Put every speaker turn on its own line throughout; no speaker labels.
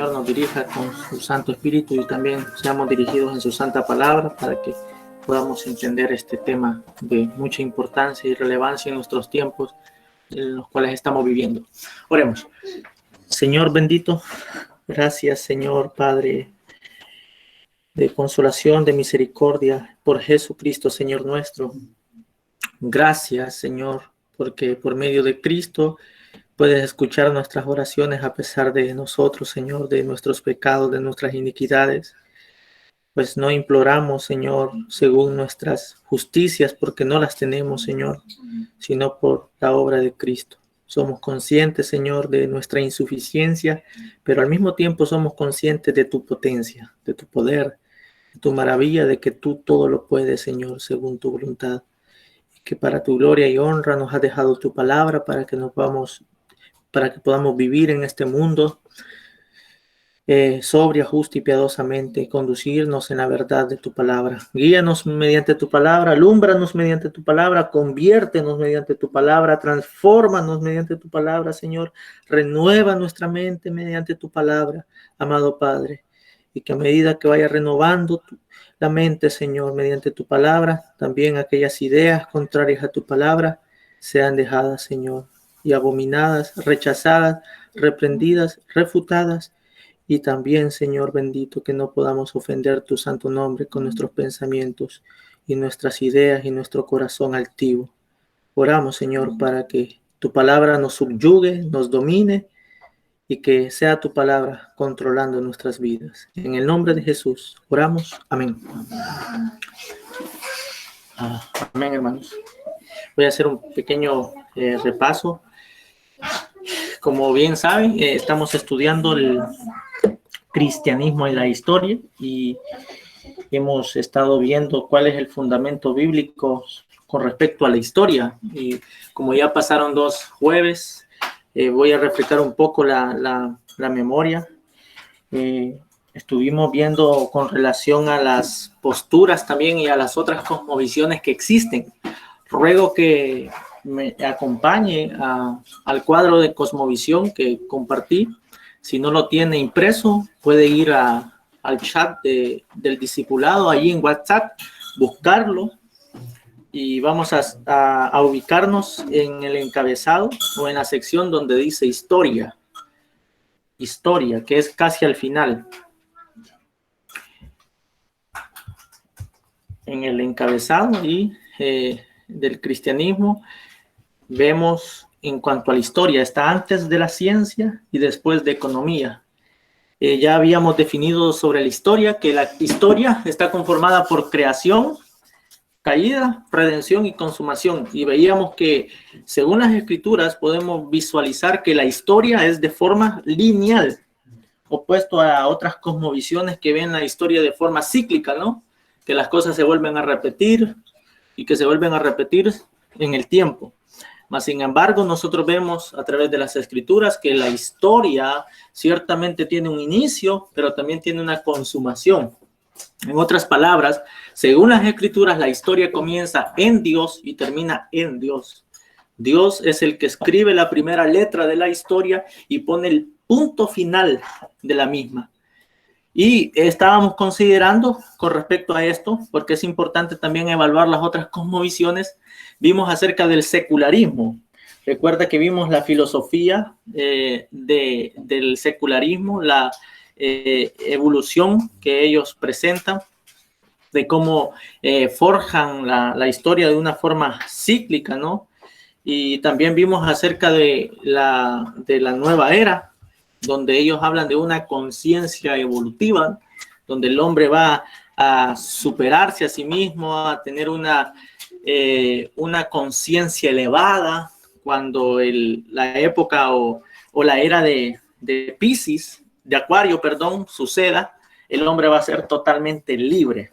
nos dirija con su Santo Espíritu y también seamos dirigidos en su Santa Palabra para que podamos entender este tema de mucha importancia y relevancia en nuestros tiempos en los cuales estamos viviendo. Oremos. Señor bendito, gracias Señor Padre de consolación, de misericordia, por Jesucristo Señor nuestro. Gracias Señor, porque por medio de Cristo puedes escuchar nuestras oraciones a pesar de nosotros, Señor, de nuestros pecados, de nuestras iniquidades. Pues no imploramos, Señor, según nuestras justicias, porque no las tenemos, Señor, sino por la obra de Cristo. Somos conscientes, Señor, de nuestra insuficiencia, pero al mismo tiempo somos conscientes de tu potencia, de tu poder, de tu maravilla, de que tú todo lo puedes, Señor, según tu voluntad. Y que para tu gloria y honra nos has dejado tu palabra para que podamos vivir en este mundo sobria, justa y piadosamente, conducirnos en la verdad de tu palabra. Guíanos mediante tu palabra, alúmbranos mediante tu palabra, conviértenos mediante tu palabra, transfórmanos mediante tu palabra, Señor. Renueva nuestra mente mediante tu palabra, amado Padre. Y que a medida que vaya renovando la mente, Señor, mediante tu palabra, también aquellas ideas contrarias a tu palabra sean dejadas, Señor, y abominadas, rechazadas, reprendidas, refutadas. Y también, Señor bendito, que no podamos ofender tu santo nombre con nuestros pensamientos y nuestras ideas y nuestro corazón altivo. Oramos, Señor, para que tu palabra nos subyugue, nos domine y que sea tu palabra controlando nuestras vidas. En el nombre de Jesús, oramos. Amén. Amén, hermanos. Voy a hacer un pequeño repaso. Como bien saben, estamos estudiando el cristianismo en la historia y hemos estado viendo cuál es el fundamento bíblico con respecto a la historia. Y como ya pasaron 2 jueves, voy a refrescar un poco la memoria. Estuvimos viendo con relación a las posturas también y a las otras cosmovisiones que existen. Ruego que me acompañe al cuadro de cosmovisión que compartí. Si no lo tiene impreso, puede ir al chat del discipulado, ahí en WhatsApp, buscarlo y vamos a ubicarnos en el encabezado o en la sección donde dice historia, que es casi al final. En el encabezado y del cristianismo vemos en cuanto a la historia, está antes de la ciencia y después de economía. Ya habíamos definido sobre la historia, que la historia está conformada por creación, caída, redención y consumación. Y veíamos que, según las escrituras, podemos visualizar que la historia es de forma lineal, opuesto a otras cosmovisiones que ven la historia de forma cíclica, ¿no? Que las cosas se vuelven a repetir y que se vuelven a repetir en el tiempo. Mas, sin embargo, nosotros vemos a través de las escrituras que la historia ciertamente tiene un inicio, pero también tiene una consumación. En otras palabras, según las escrituras, la historia comienza en Dios y termina en Dios. Dios es el que escribe la primera letra de la historia y pone el punto final de la misma. Y estábamos considerando con respecto a esto, porque es importante también evaluar las otras cosmovisiones, vimos acerca del secularismo. Recuerda que vimos la filosofía del secularismo, la evolución que ellos presentan, de cómo forjan la historia de una forma cíclica, ¿no? Y también vimos acerca de la nueva era, donde ellos hablan de una conciencia evolutiva, donde el hombre va a superarse a sí mismo, a tener una conciencia elevada, cuando la época o la era de Piscis, de Acuario, perdón, suceda, el hombre va a ser totalmente libre.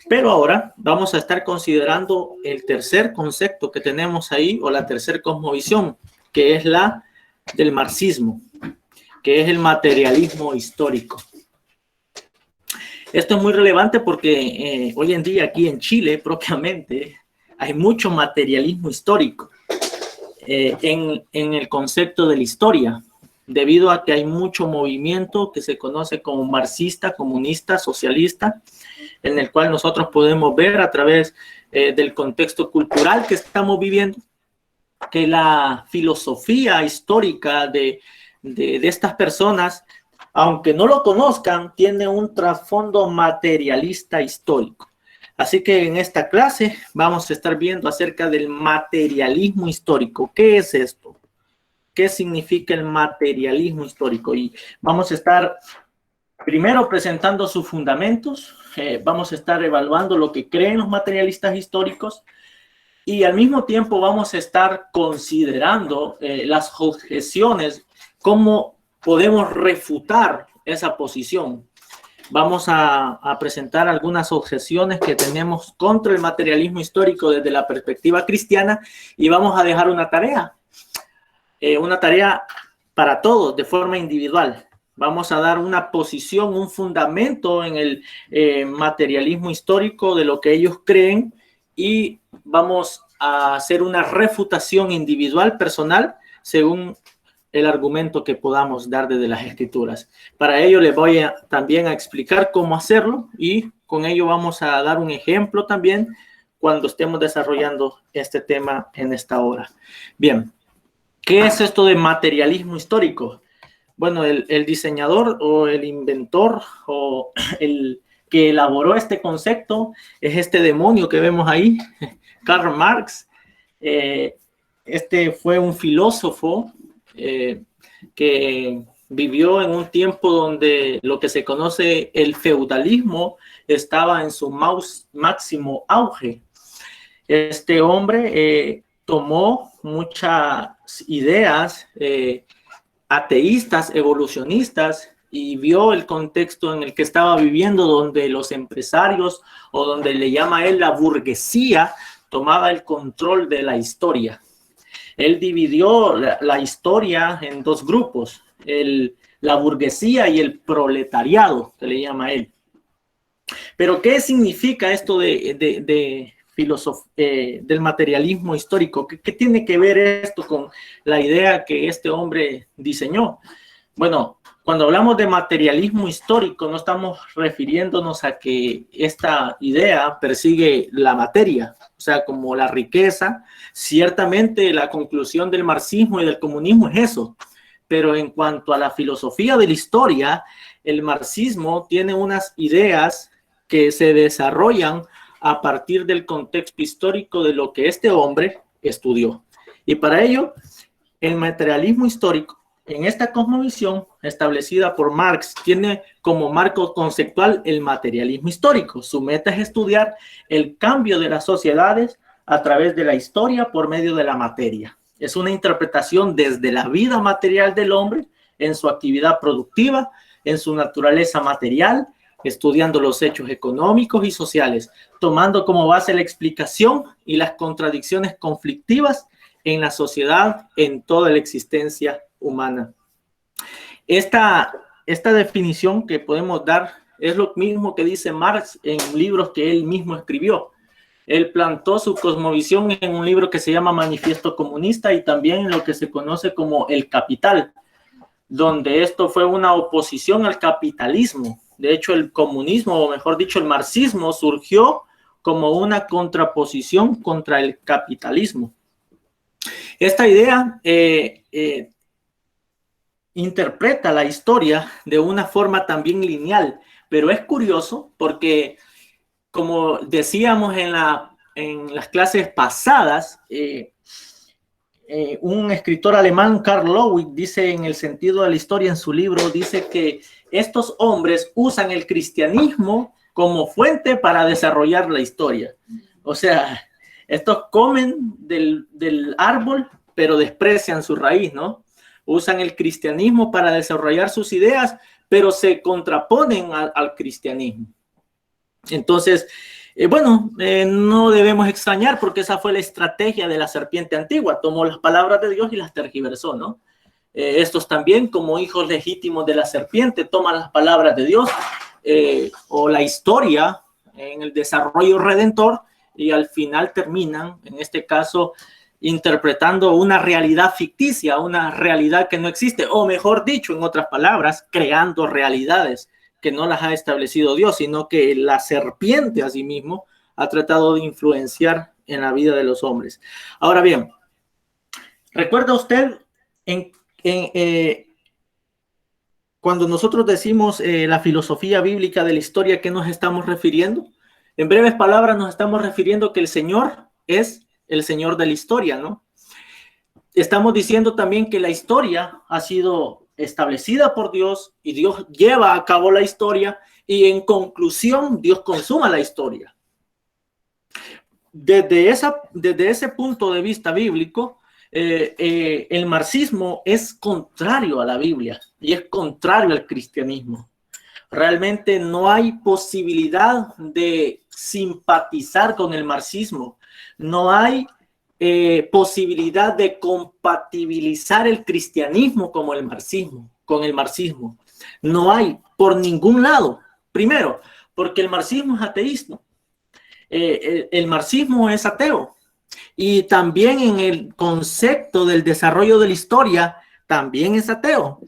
Pero ahora vamos a estar considerando el tercer concepto que tenemos ahí, o la tercer cosmovisión, que es la del marxismo, que es el materialismo histórico. Esto es muy relevante porque hoy en día aquí en Chile propiamente hay mucho materialismo histórico en el concepto de la historia. debido a que hay mucho movimiento que se conoce como marxista, comunista, socialista, en el cual nosotros podemos ver a través del contexto cultural que estamos viviendo, que la filosofía histórica de estas personas, aunque no lo conozcan, tiene un trasfondo materialista histórico. Así que en esta clase vamos a estar viendo acerca del materialismo histórico. ¿Qué es esto? ¿Qué significa el materialismo histórico? Y vamos a estar primero presentando sus fundamentos, vamos a estar evaluando lo que creen los materialistas históricos y al mismo tiempo vamos a estar considerando las objeciones, cómo podemos refutar esa posición. Vamos a presentar algunas objeciones que tenemos contra el materialismo histórico desde la perspectiva cristiana y vamos a dejar una tarea para todos de forma individual. Vamos a dar una posición, un fundamento en el materialismo histórico de lo que ellos creen y vamos a hacer una refutación individual, personal, según el argumento que podamos dar desde las escrituras. Para ello les voy también a explicar cómo hacerlo y con ello vamos a dar un ejemplo también cuando estemos desarrollando este tema en esta hora. Bien, ¿qué es esto de materialismo histórico? Bueno, el diseñador o el inventor o el que elaboró este concepto es este demonio que vemos ahí, Karl Marx. Este fue un filósofo que vivió en un tiempo donde lo que se conoce el feudalismo estaba en su máximo auge. Este hombre tomó muchas ideas ateístas, evolucionistas, y vio el contexto en el que estaba viviendo, donde los empresarios, o donde le llama él la burguesía, tomaba el control de la historia. Él dividió la historia en dos grupos, la burguesía y el proletariado, que le llama él. Pero, ¿qué significa esto del materialismo histórico? ¿Qué tiene que ver esto con la idea que este hombre diseñó? Bueno, cuando hablamos de materialismo histórico, no estamos refiriéndonos a que esta idea persigue la materia, o sea, como la riqueza. Ciertamente la conclusión del marxismo y del comunismo es eso, pero en cuanto a la filosofía de la historia, el marxismo tiene unas ideas que se desarrollan a partir del contexto histórico de lo que este hombre estudió. Y para ello, el materialismo histórico, en esta cosmovisión establecida por Marx, tiene como marco conceptual el materialismo histórico. Su meta es estudiar el cambio de las sociedades a través de la historia por medio de la materia. Es una interpretación desde la vida material del hombre, en su actividad productiva, en su naturaleza material, estudiando los hechos económicos y sociales, tomando como base la explicación y las contradicciones conflictivas en la sociedad, en toda la existencia humana. Esta definición que podemos dar es lo mismo que dice Marx en libros que él mismo escribió. Él plantó su cosmovisión en un libro que se llama Manifiesto Comunista y también en lo que se conoce como El Capital, donde esto fue una oposición al capitalismo. De hecho, el comunismo, o mejor dicho, el marxismo, surgió como una contraposición contra el capitalismo. Esta idea interpreta la historia de una forma también lineal, pero es curioso porque, como decíamos en las clases pasadas, un escritor alemán, Karl Loewig, dice en El sentido de la historia, en su libro, dice que estos hombres usan el cristianismo como fuente para desarrollar la historia. O sea, estos comen del árbol, pero desprecian su raíz, ¿no? Usan el cristianismo para desarrollar sus ideas, pero se contraponen al cristianismo. Entonces, no debemos extrañar porque esa fue la estrategia de la serpiente antigua. Tomó las palabras de Dios y las tergiversó, ¿no? Estos también, como hijos legítimos de la serpiente, toman las palabras de Dios o la historia en el desarrollo redentor y al final terminan, en este caso, interpretando una realidad ficticia, una realidad que no existe, o mejor dicho, en otras palabras, creando realidades que no las ha establecido Dios, sino que la serpiente a sí mismo ha tratado de influenciar en la vida de los hombres. Ahora bien, ¿recuerda usted cuando nosotros decimos la filosofía bíblica de la historia, ¿qué nos estamos refiriendo? En breves palabras, nos estamos refiriendo que el Señor es el Señor de la historia, ¿no? Estamos diciendo también que la historia ha sido establecida por Dios y Dios lleva a cabo la historia y en conclusión Dios consuma la historia. Desde ese punto de vista bíblico, el marxismo es contrario a la Biblia y es contrario al cristianismo. Realmente no hay posibilidad de simpatizar con el marxismo. No hay posibilidad de compatibilizar el cristianismo con el marxismo. No hay por ningún lado. Primero, porque el marxismo es ateísta. El marxismo es ateo. Y también en el concepto del desarrollo de la historia, también es ateo.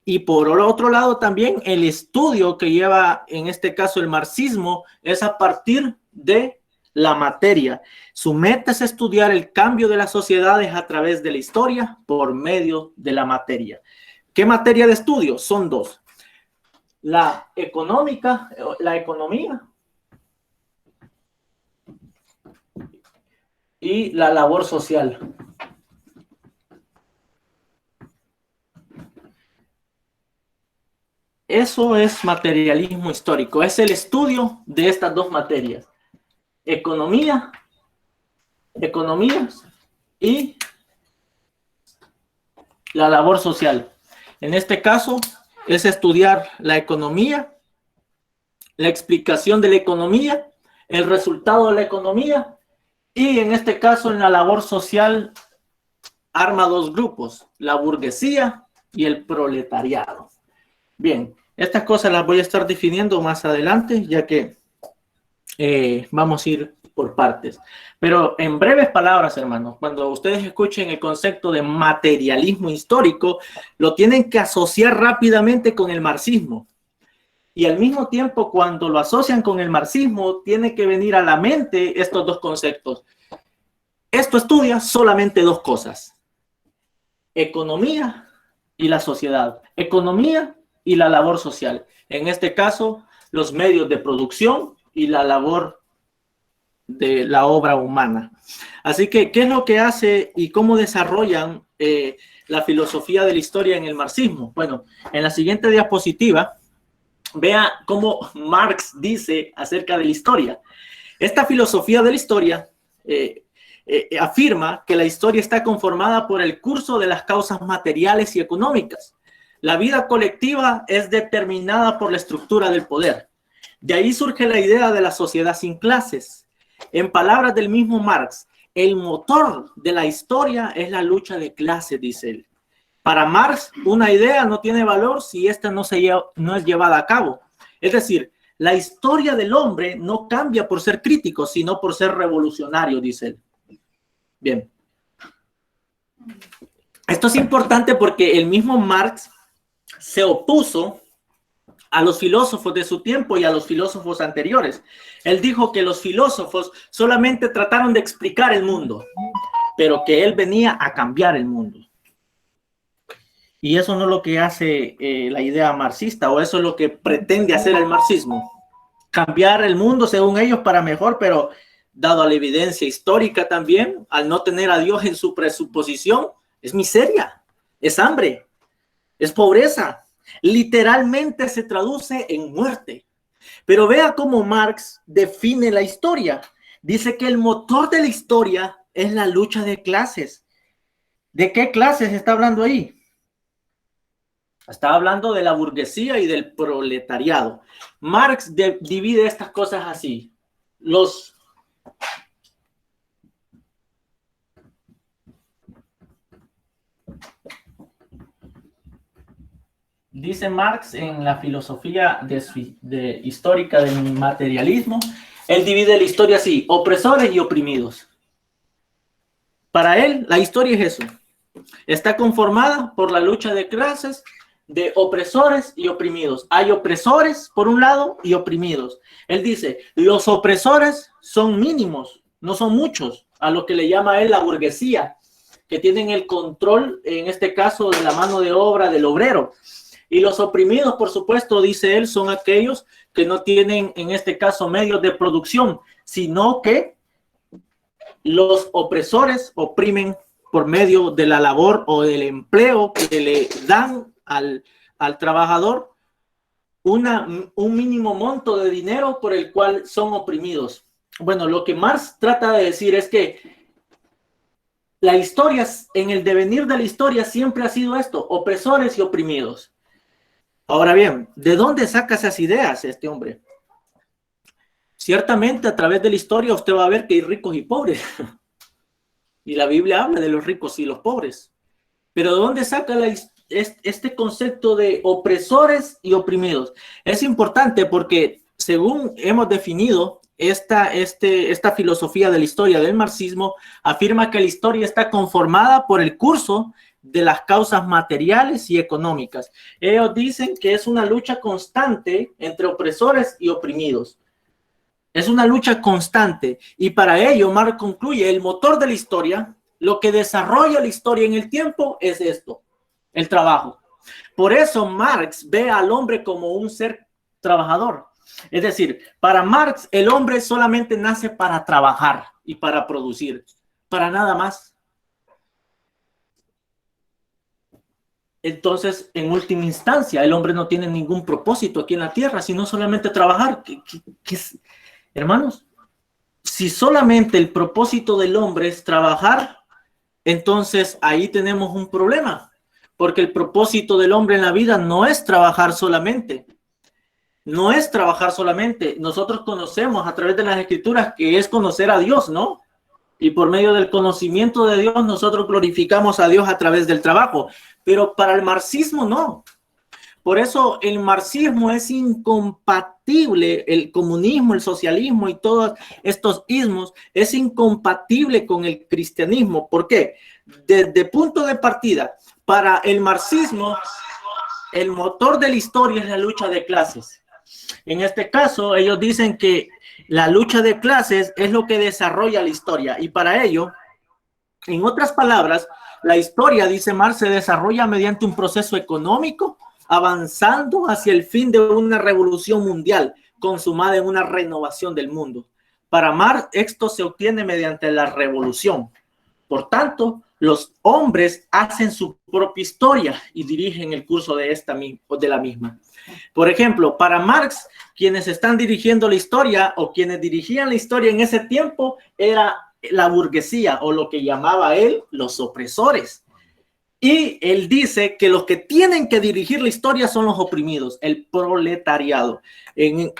Y por otro lado, también el estudio que lleva, en este caso, el marxismo, es a partir de la materia. Su meta es estudiar el cambio de las sociedades a través de la historia por medio de la materia. ¿Qué materia de estudio? Son dos. La económica, la economía y la labor social. Eso es materialismo histórico, es el estudio de estas dos materias. Economía y la labor social. En este caso es estudiar la economía, la explicación de la economía, el resultado de la economía y en este caso en la labor social arma dos grupos, la burguesía y el proletariado. Bien, estas cosas las voy a estar definiendo más adelante ya que vamos a ir por partes. Pero en breves palabras, hermanos, cuando ustedes escuchen el concepto de materialismo histórico, lo tienen que asociar rápidamente con el marxismo. Y al mismo tiempo, cuando lo asocian con el marxismo, tiene que venir a la mente estos dos conceptos. Esto estudia solamente dos cosas: economía y la sociedad. Economía y la labor social. En este caso, los medios de producción y la labor de la obra humana. Así que, ¿qué es lo que hace y cómo desarrollan la filosofía de la historia en el marxismo? Bueno, en la siguiente diapositiva, vea cómo Marx dice acerca de la historia. Esta filosofía de la historia afirma que la historia está conformada por el curso de las causas materiales y económicas. La vida colectiva es determinada por la estructura del poder. De ahí surge la idea de la sociedad sin clases. En palabras del mismo Marx, el motor de la historia es la lucha de clases, dice él. Para Marx, una idea no tiene valor si esta no es llevada a cabo. Es decir, la historia del hombre no cambia por ser crítico, sino por ser revolucionario, dice él. Bien. Esto es importante porque el mismo Marx se opuso a los filósofos de su tiempo y a los filósofos anteriores. Él dijo que los filósofos solamente trataron de explicar el mundo, pero que él venía a cambiar el mundo. Y eso no es lo que hace la idea marxista, o eso es lo que pretende hacer el marxismo. Cambiar el mundo según ellos para mejor, pero dado a la evidencia histórica también, al no tener a Dios en su presuposición, es miseria, es hambre, es pobreza. Literalmente se traduce en muerte. Pero vea cómo Marx define la historia. Dice que el motor de la historia es la lucha de clases. ¿De qué clases está hablando ahí? Está hablando de la burguesía y del proletariado. Marx divide estas cosas así. Dice Marx en la filosofía histórica del materialismo, él divide la historia así: opresores y oprimidos. Para él, la historia es eso. Está conformada por la lucha de clases, de opresores y oprimidos. Hay opresores por un lado y oprimidos. Él dice, los opresores son mínimos, no son muchos, a lo que le llama él la burguesía, que tienen el control, en este caso, de la mano de obra del obrero. Y los oprimidos, por supuesto, dice él, son aquellos que no tienen, en este caso, medios de producción, sino que los opresores oprimen por medio de la labor o del empleo que le dan al trabajador un mínimo monto de dinero por el cual son oprimidos. Bueno, lo que Marx trata de decir es que la historia, en el devenir de la historia siempre ha sido esto, opresores y oprimidos. Ahora bien, ¿de dónde saca esas ideas este hombre? Ciertamente a través de la historia usted va a ver que hay ricos y pobres. Y la Biblia habla de los ricos y los pobres. Pero ¿de dónde saca este concepto de opresores y oprimidos? Es importante porque según hemos definido esta filosofía de la historia del marxismo, afirma que la historia está conformada por el curso de las causas materiales y económicas. Ellos dicen que es una lucha constante entre opresores y oprimidos. Es una lucha constante y para ello Marx concluye el motor de la historia, lo que desarrolla la historia en el tiempo es esto, el trabajo. Por eso Marx ve al hombre como un ser trabajador. Es decir, para Marx el hombre solamente nace para trabajar y para producir, para nada más. Entonces, en última instancia, el hombre no tiene ningún propósito aquí en la tierra, sino solamente trabajar. Hermanos, si solamente el propósito del hombre es trabajar, entonces ahí tenemos un problema, porque el propósito del hombre en la vida no es trabajar solamente. No es trabajar solamente. Nosotros conocemos a través de las escrituras que es conocer a Dios, ¿no? Y por medio del conocimiento de Dios nosotros glorificamos a Dios a través del trabajo. Pero para el marxismo no. Por eso el marxismo es incompatible, el comunismo, el socialismo y todos estos ismos es incompatible con el cristianismo. ¿Por qué? Desde punto de partida, para el marxismo, el motor de la historia es la lucha de clases. En este caso, ellos dicen que la lucha de clases es lo que desarrolla la historia y para ello, en otras palabras, la historia, dice Marx, se desarrolla mediante un proceso económico, avanzando hacia el fin de una revolución mundial consumada en una renovación del mundo. Para Marx, esto se obtiene mediante la revolución. Por tanto, los hombres hacen su propia historia y dirigen el curso de la misma. Por ejemplo, para Marx, quienes están dirigiendo la historia o quienes dirigían la historia en ese tiempo era la burguesía o lo que llamaba él los opresores. Y él dice que los que tienen que dirigir la historia son los oprimidos, el proletariado.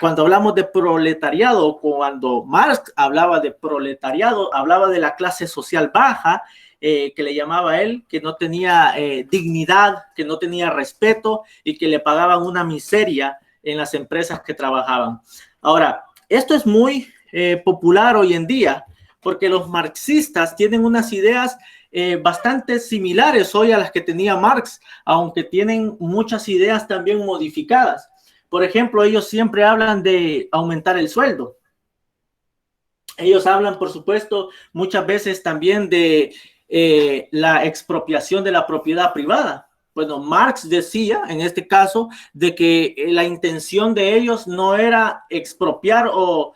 Cuando hablamos de proletariado, cuando Marx hablaba de proletariado, hablaba de la clase social baja, que le llamaba él, que no tenía dignidad, que no tenía respeto y que le pagaban una miseria en las empresas que trabajaban. Ahora, esto es muy popular hoy en día porque los marxistas tienen unas ideas bastante similares hoy a las que tenía Marx, aunque tienen muchas ideas también modificadas. Por ejemplo, ellos siempre hablan de aumentar el sueldo. Ellos hablan, por supuesto, muchas veces también de la expropiación de la propiedad privada. Bueno, Marx decía, en este caso, de que la intención de ellos no era expropiar o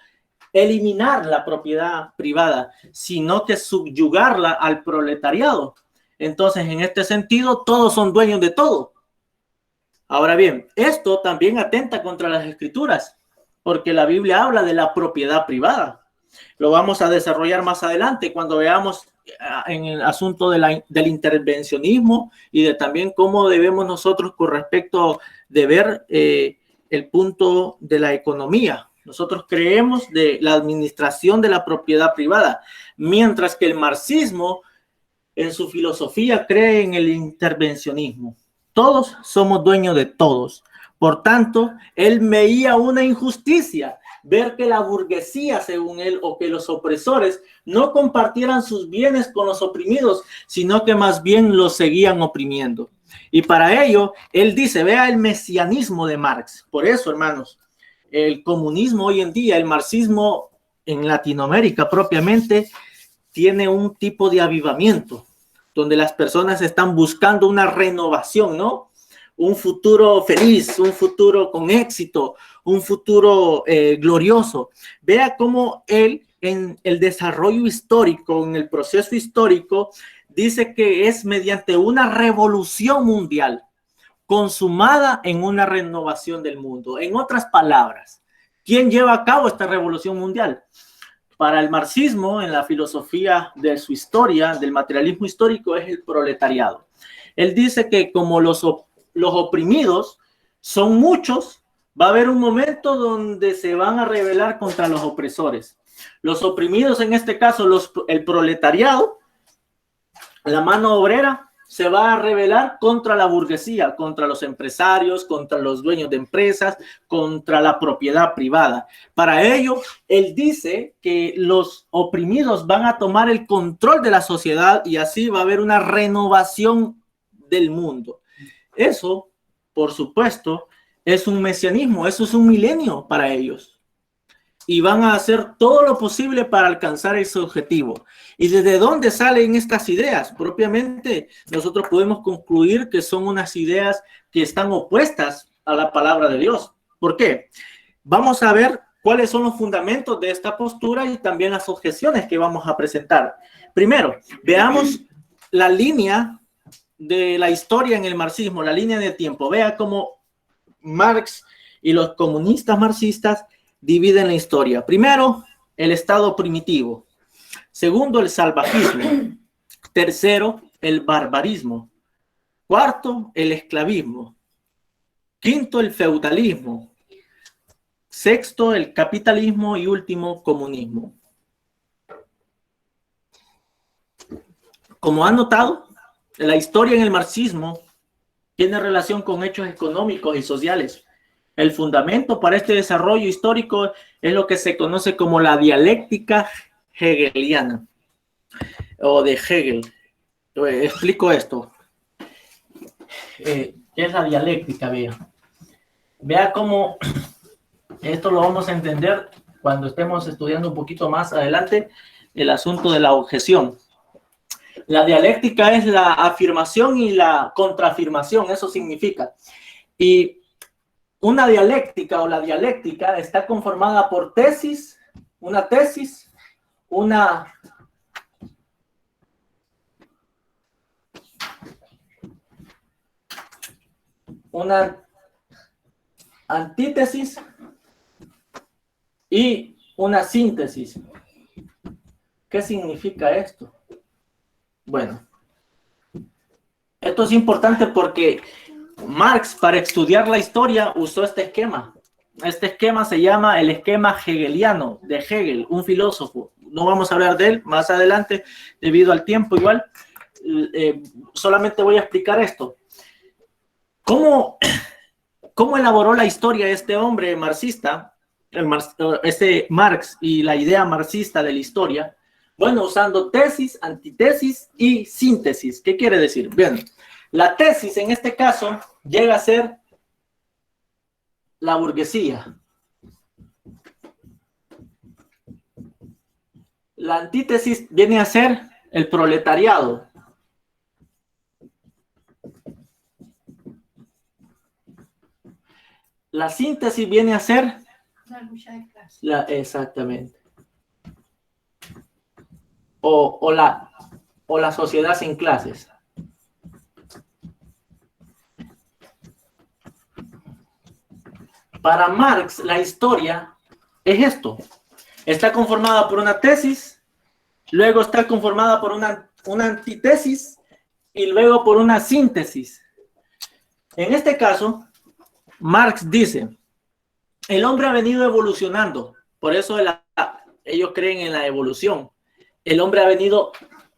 eliminar la propiedad privada, sino que subyugarla al proletariado. Entonces, en este sentido, todos son dueños de todo. Ahora bien, esto también atenta contra las escrituras, porque la Biblia habla de la propiedad privada. Lo vamos a desarrollar más adelante cuando veamos en el asunto del intervencionismo y de también cómo debemos nosotros con respecto de ver el punto de la economía. Nosotros creemos de la administración de la propiedad privada, mientras que el marxismo en su filosofía cree en el intervencionismo. Todos somos dueños de todos. Por tanto, él veía una injusticia ver que la burguesía, según él, o que los opresores no compartieran sus bienes con los oprimidos, sino que más bien los seguían oprimiendo. Y para ello, él dice, vea el mesianismo de Marx. Por eso, hermanos, el comunismo hoy en día, el marxismo en Latinoamérica propiamente, tiene un tipo de avivamiento, donde las personas están buscando una renovación, ¿no? Un futuro feliz, un futuro con éxito, un futuro glorioso. Vea cómo él, en el desarrollo histórico, en el proceso histórico, dice que es mediante una revolución mundial consumada en una renovación del mundo. En otras palabras, ¿quién lleva a cabo esta revolución mundial? Para el marxismo, en la filosofía de su historia, del materialismo histórico, es el proletariado. Él dice que como los oprimidos son muchos, va a haber un momento donde se van a rebelar contra los opresores. Los oprimidos, en este caso, el proletariado, la mano obrera, se va a rebelar contra la burguesía, contra los empresarios, contra los dueños de empresas, contra la propiedad privada. Para ello, él dice que los oprimidos van a tomar el control de la sociedad y así va a haber una renovación del mundo. Eso, por supuesto, es un mesianismo, eso es un milenio para ellos. Y van a hacer todo lo posible para alcanzar ese objetivo. ¿Y desde dónde salen estas ideas? Propiamente, nosotros podemos concluir que son unas ideas que están opuestas a la palabra de Dios. ¿Por qué? Vamos a ver cuáles son los fundamentos de esta postura y también las objeciones que vamos a presentar. Primero, veamos la línea de la historia en el marxismo, la línea de tiempo. Vea cómo Marx y los comunistas marxistas dividen la historia. Primero, el estado primitivo. Segundo, el salvajismo. Tercero, el barbarismo. Cuarto, el esclavismo. Quinto, el feudalismo. Sexto, el capitalismo y último, comunismo. Como han notado, la historia en el marxismo tiene relación con hechos económicos y sociales. El fundamento para este desarrollo histórico es lo que se conoce como la dialéctica hegeliana o de Hegel. Explico esto. ¿Qué es la dialéctica? Vea cómo esto lo vamos a entender cuando estemos estudiando un poquito más adelante el asunto de la objeción. La dialéctica es la afirmación y la contraafirmación, eso significa. Y una dialéctica o la dialéctica está conformada por tesis, una antítesis y una síntesis. ¿Qué significa esto? Bueno, esto es importante porque Marx, para estudiar la historia, usó este esquema. Este esquema se llama el esquema hegeliano de Hegel, un filósofo. No vamos a hablar de él más adelante debido al tiempo igual. Solamente voy a explicar esto. ¿Cómo elaboró la historia este hombre marxista, Marx y la idea marxista de la historia? Bueno, usando tesis, antítesis y síntesis. ¿Qué quiere decir? Bien, la tesis en este caso llega a ser la burguesía. La antítesis viene a ser el proletariado. La síntesis viene a ser exactamente. O la sociedad sin clases. Para Marx, la historia es esto. Está conformada por una tesis, luego está conformada por una antítesis y luego por una síntesis. En este caso, Marx dice, el hombre ha venido evolucionando, por eso ellos creen en la evolución. El hombre ha venido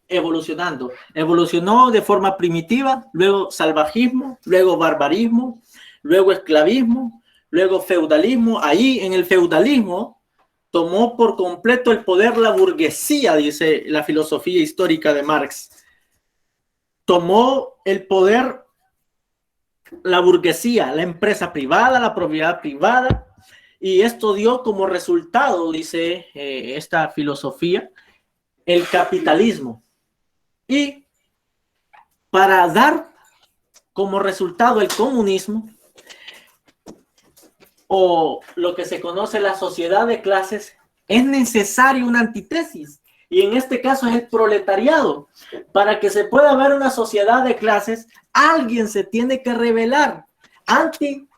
evolucionando. Evolucionó de forma primitiva, luego salvajismo, luego barbarismo, luego esclavismo, luego feudalismo. Ahí en el feudalismo tomó por completo el poder la burguesía, dice la filosofía histórica de Marx. Tomó el poder la burguesía, la empresa privada, la propiedad privada, y esto dio como resultado, dice esta filosofía, el capitalismo. Y para dar como resultado el comunismo, o lo que se conoce la sociedad de clases, es necesario una antítesis. Y en este caso es el proletariado. Para que se pueda ver una sociedad de clases, alguien se tiene que rebelar. Anti,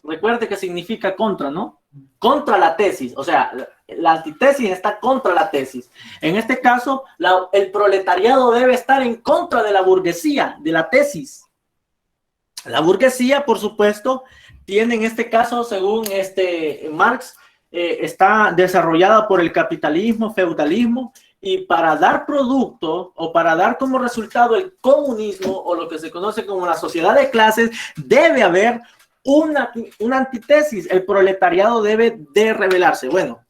recuerde que significa contra, ¿no? Contra la tesis. O sea, la antítesis está contra la tesis. En este caso, el proletariado debe estar en contra de la burguesía, de la tesis. La burguesía, por supuesto, tiene en este caso, según Marx, está desarrollada por el capitalismo, feudalismo, y para dar producto o para dar como resultado el comunismo o lo que se conoce como la sociedad de clases, debe haber una antítesis. El proletariado debe de rebelarse. Bueno,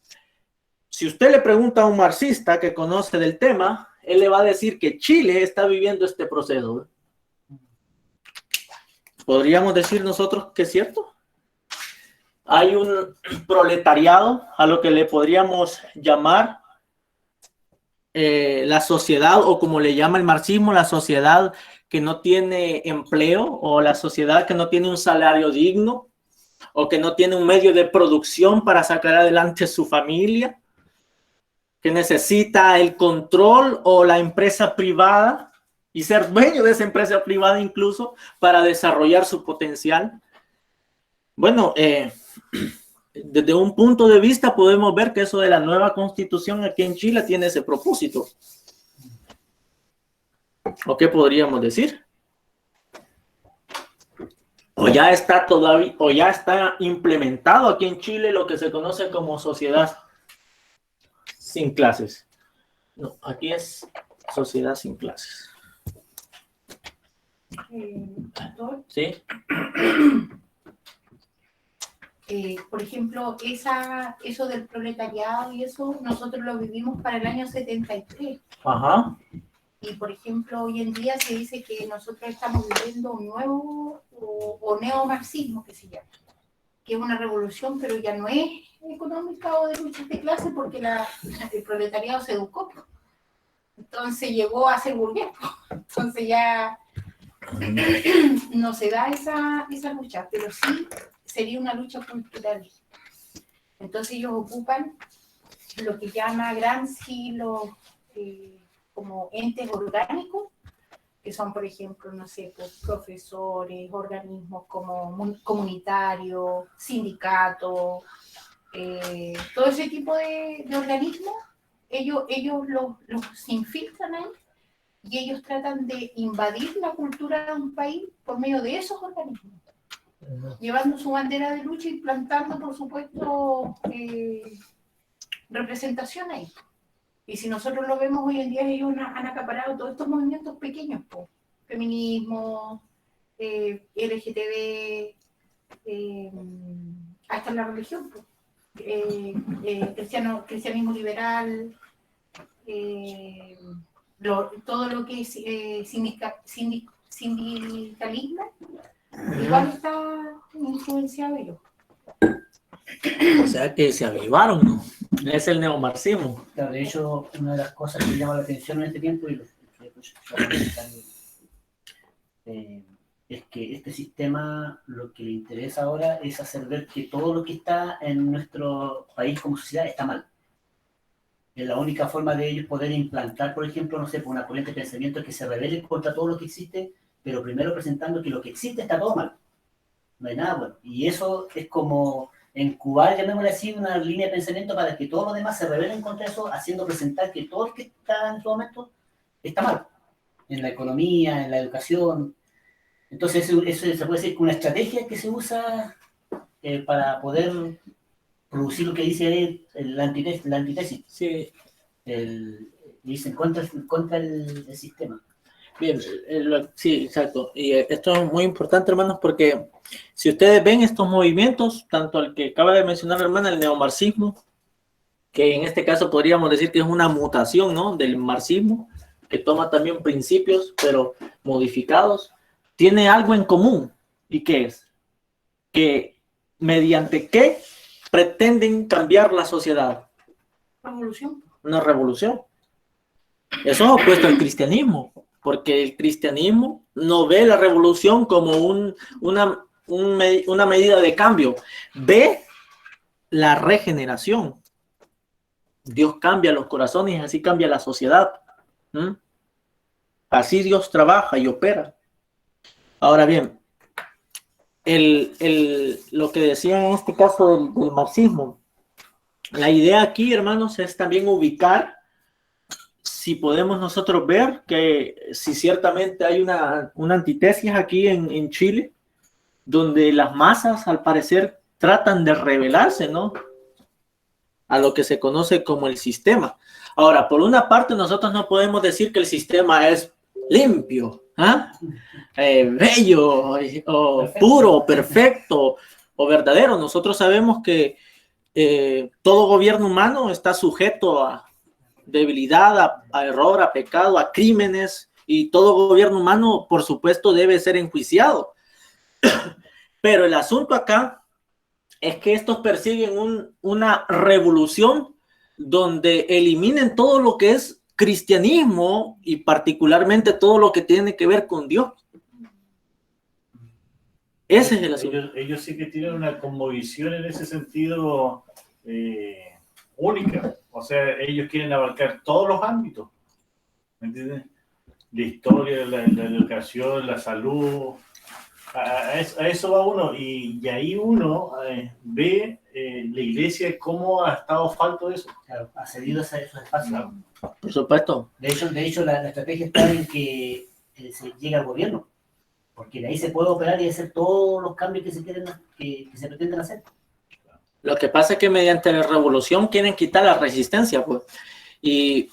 si usted le pregunta a un marxista que conoce del tema, él le va a decir que Chile está viviendo este proceso. ¿Podríamos decir nosotros que es cierto? Hay un proletariado a lo que le podríamos llamar la sociedad, o como le llama el marxismo, la sociedad que no tiene empleo, o la sociedad que no tiene un salario digno, o que no tiene un medio de producción para sacar adelante su familia, que necesita el control o la empresa privada y ser dueño de esa empresa privada incluso para desarrollar su potencial. Bueno, desde un punto de vista podemos ver que eso de la nueva constitución aquí en Chile tiene ese propósito. ¿O qué podríamos decir? O ya está todavía, o ya está implementado aquí en Chile lo que se conoce como sociedad sin clases. No, aquí es sociedad sin clases. ¿Sí?
Por ejemplo, eso del proletariado y eso, nosotros lo vivimos para el año 73.
Ajá.
Y, por ejemplo, hoy en día se dice que nosotros estamos viviendo un nuevo o neomarxismo, que se llama, que es una revolución, pero ya no es económica o de luchas de clase, porque el proletariado se educó. Entonces llegó a ser burgués. Entonces ya no se da esa lucha, pero sí sería una lucha cultural. Entonces ellos ocupan lo que llama Gramsci como entes orgánicos, que son, por ejemplo, no sé, pues, profesores, organismos como comunitarios, sindicatos, todo ese tipo de organismos, ellos los infiltran ahí y ellos tratan de invadir la cultura de un país por medio de esos organismos, llevando su bandera de lucha y plantando, por supuesto, representación ahí. Y si nosotros lo vemos hoy en día, ellos han acaparado todos estos movimientos pequeños, feminismo, LGTB, hasta la religión, cristianismo liberal, todo lo que es sindicalismo, igual está influenciado ellos.
O sea que se avivaron, ¿no? Es el neomarxismo.
Claro, de hecho, una de las cosas que llama la atención en este tiempo es que este sistema lo que le interesa ahora es hacer ver que todo lo que está en nuestro país como sociedad está mal. Es la única forma de ellos poder implantar, por ejemplo, no sé, por una corriente de pensamiento que se rebele contra todo lo que existe, pero primero presentando que lo que existe está todo mal. No hay nada bueno. Y eso es como incubar, llamémosle así, una línea de pensamiento para que todos los demás se rebelen contra eso, haciendo presentar que todo lo que está en este momento está mal. En la economía, en la educación. Entonces, eso se puede decir que una estrategia que se usa para poder producir lo que dice la antítesis.
Sí.
Dicen contra el sistema.
Bien, sí, exacto. Y esto es muy importante, hermanos, porque si ustedes ven estos movimientos, tanto el que acaba de mencionar la hermana, el neomarxismo, que en este caso podríamos decir que es una mutación, ¿no?, del marxismo, que toma también principios, pero modificados, tiene algo en común. ¿Y qué es? Que mediante qué pretenden cambiar la sociedad.
Revolución.
Una revolución. Eso es opuesto al cristianismo, porque el cristianismo no ve la revolución como una medida de cambio, ve la regeneración. Dios cambia los corazones y así cambia la sociedad. ¿Mm? Así Dios trabaja y opera. Ahora bien, lo que decía en este caso del marxismo, la idea aquí, hermanos, es también ubicar si podemos nosotros ver que si ciertamente hay una antítesis aquí en Chile, donde las masas al parecer tratan de rebelarse, ¿no?, a lo que se conoce como el sistema. Ahora, por una parte, nosotros no podemos decir que el sistema es limpio, bello, o puro, perfecto o verdadero. Nosotros sabemos que todo gobierno humano está sujeto a debilidad, a error, a pecado, a crímenes, y todo gobierno humano, por supuesto, debe ser enjuiciado. Pero el asunto acá es que estos persiguen una revolución donde eliminen todo lo que es cristianismo y particularmente todo lo que tiene que ver con Dios. Ese es el asunto.
Ellos sí que tienen una cosmovisión en ese sentido única. O sea, ellos quieren abarcar todos los ámbitos. ¿Me entiendes? La historia, la educación, la salud. A eso va uno. Y ahí uno ve la iglesia cómo ha estado falto de eso.
Claro, ha cedido esos espacios.
Claro.
Por supuesto.
De hecho la estrategia está en que se llegue al gobierno, porque de ahí se puede operar y hacer todos los cambios que se pretenden hacer.
Lo que pasa es que mediante la revolución quieren quitar la resistencia, pues. Y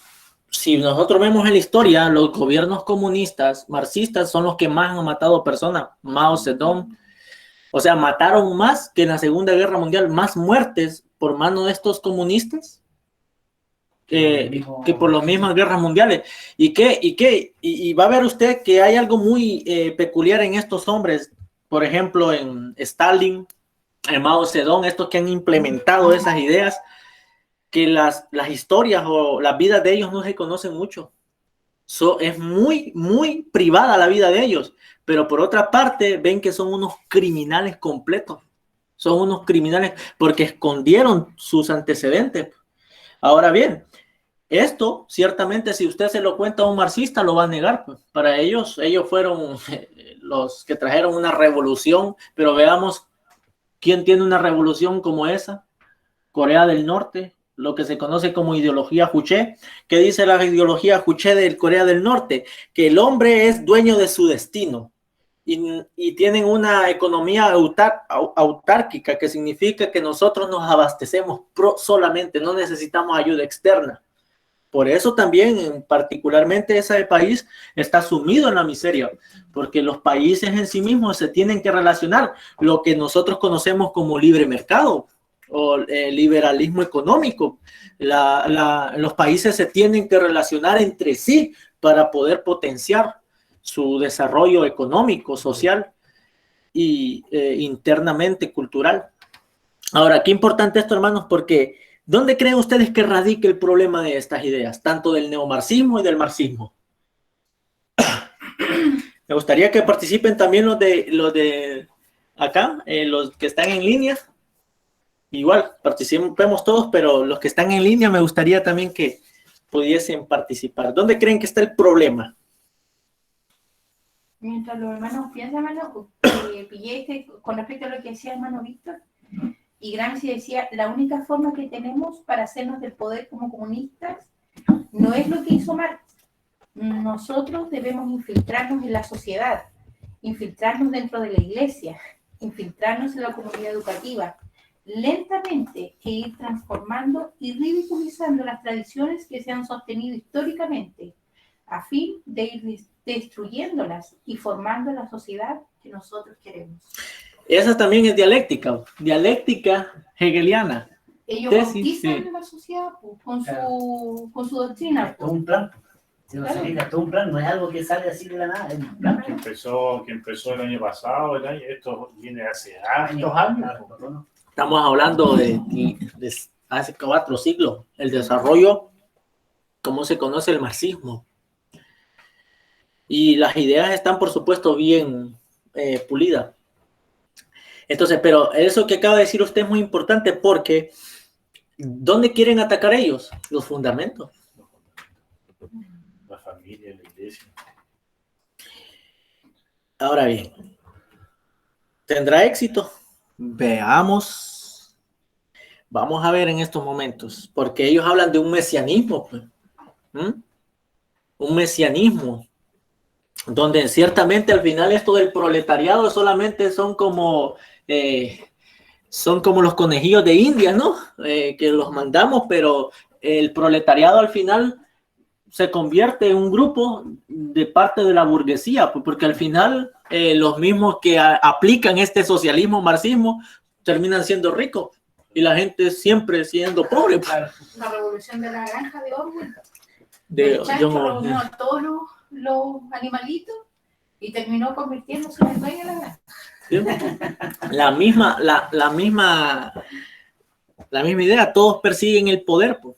si nosotros vemos en la historia, los gobiernos comunistas, marxistas, son los que más han matado personas. Mao Zedong, o sea, mataron más que en la Segunda Guerra Mundial, más muertes por mano de estos comunistas que por las mismas guerras mundiales. Y va a ver usted que hay algo muy peculiar en estos hombres, por ejemplo, en Stalin, en Mao Zedong, estos que han implementado esas ideas, que las historias o las vidas de ellos no se conocen mucho. Es muy, muy privada la vida de ellos, pero por otra parte ven que son unos criminales completos. Son unos criminales porque escondieron sus antecedentes. Ahora bien, esto ciertamente si usted se lo cuenta a un marxista lo va a negar. Pues. Para ellos fueron los que trajeron una revolución, pero veamos quién tiene una revolución como esa. Corea del Norte, lo que se conoce como ideología Juche. ¿Qué dice la ideología Juche de Corea del Norte? Que el hombre es dueño de su destino y tienen una economía autárquica, que significa que nosotros nos abastecemos solamente, no necesitamos ayuda externa. Por eso también, particularmente ese país está sumido en la miseria, porque los países en sí mismos se tienen que relacionar, lo que nosotros conocemos como libre mercado o liberalismo económico. Los países se tienen que relacionar entre sí para poder potenciar su desarrollo económico, social y internamente cultural. Ahora, qué importante esto, hermanos, porque ¿dónde creen ustedes que radica el problema de estas ideas, tanto del neomarxismo y del marxismo? Me gustaría que participen también los de acá, los que están en línea. Igual, participemos todos, pero los que están en línea me gustaría también que pudiesen participar. ¿Dónde creen que está el problema?
Mientras los hermanos piensan, hermano, pillé con respecto a lo que decía el hermano Víctor, y Gramsci decía, la única forma que tenemos para hacernos del poder como comunistas no es lo que hizo Marx. Nosotros debemos infiltrarnos en la sociedad, infiltrarnos dentro de la iglesia, infiltrarnos en la comunidad educativa, lentamente e ir transformando y ridiculizando las tradiciones que se han sostenido históricamente, a fin de ir destruyéndolas y formando la sociedad que nosotros queremos.
Esa también es dialéctica hegeliana.
Ellos
Tesis,
bautizan
sí.
la sociedad pues, con su doctrina.
Es todo un plan. Si no se
Claro.
fija, es todo un plan, no es algo que sale así de la nada, es un plan.
Que empezó el año pasado, esto viene hace hartos años.
Estamos hablando de hace 4 siglos, el desarrollo, cómo se conoce el marxismo. Y las ideas están, por supuesto, bien pulidas. Entonces, pero eso que acaba de decir usted es muy importante porque ¿dónde quieren atacar ellos? Los fundamentos.
La familia, la iglesia.
Ahora bien, ¿tendrá éxito? Veamos. Vamos a ver en estos momentos, porque ellos hablan de un mesianismo, pues. Un mesianismo, donde ciertamente al final esto del proletariado solamente son como los conejillos de India, ¿no? Que los mandamos, pero el proletariado al final se convierte en un grupo de parte de la burguesía, pues, porque al final los mismos que aplican este socialismo, marxismo, terminan siendo ricos y la gente siempre siendo pobre. Pues.
La revolución de la granja de Orwell.
De
El chancho reunió a todos los animalitos y terminó convirtiéndose en el dueño de la granja.
¿Sí? La misma idea, todos persiguen el poder, pues.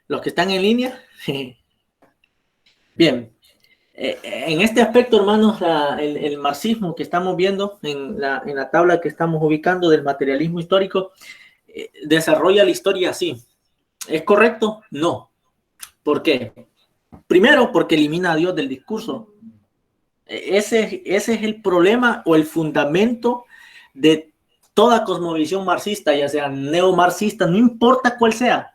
Los que están en línea. Bien, en este aspecto, hermanos, el marxismo que estamos viendo en la tabla que estamos ubicando del materialismo histórico, desarrolla la historia así. ¿Es correcto? No. ¿Por qué? Primero, porque elimina a Dios del discurso. Ese es el problema o el fundamento de toda cosmovisión marxista, ya sea neomarxista, no importa cuál sea.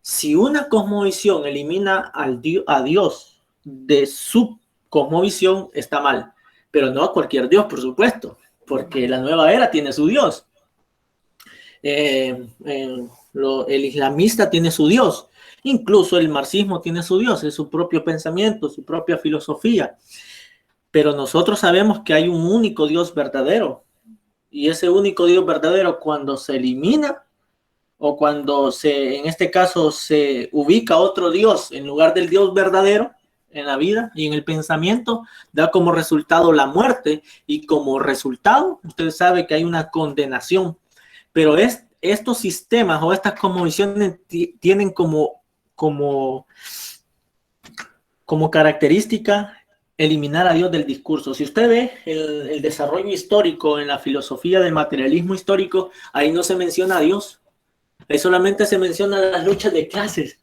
Si una cosmovisión elimina a Dios de su cosmovisión, está mal. Pero no a cualquier Dios, por supuesto, porque la nueva era tiene su Dios. El islamista tiene su Dios. Incluso el marxismo tiene su Dios, es su propio pensamiento, su propia filosofía. Pero nosotros sabemos que hay un único Dios verdadero. Y ese único Dios verdadero, cuando se elimina, o cuando en este caso se ubica otro Dios en lugar del Dios verdadero en la vida y en el pensamiento, da como resultado la muerte, y como resultado, usted sabe que hay una condenación. Pero estos sistemas o estas cosmovisiones tienen como característica eliminar a Dios del discurso. Si usted ve el desarrollo histórico en la filosofía del materialismo histórico, ahí no se menciona a Dios. Ahí solamente se mencionan las luchas de clases.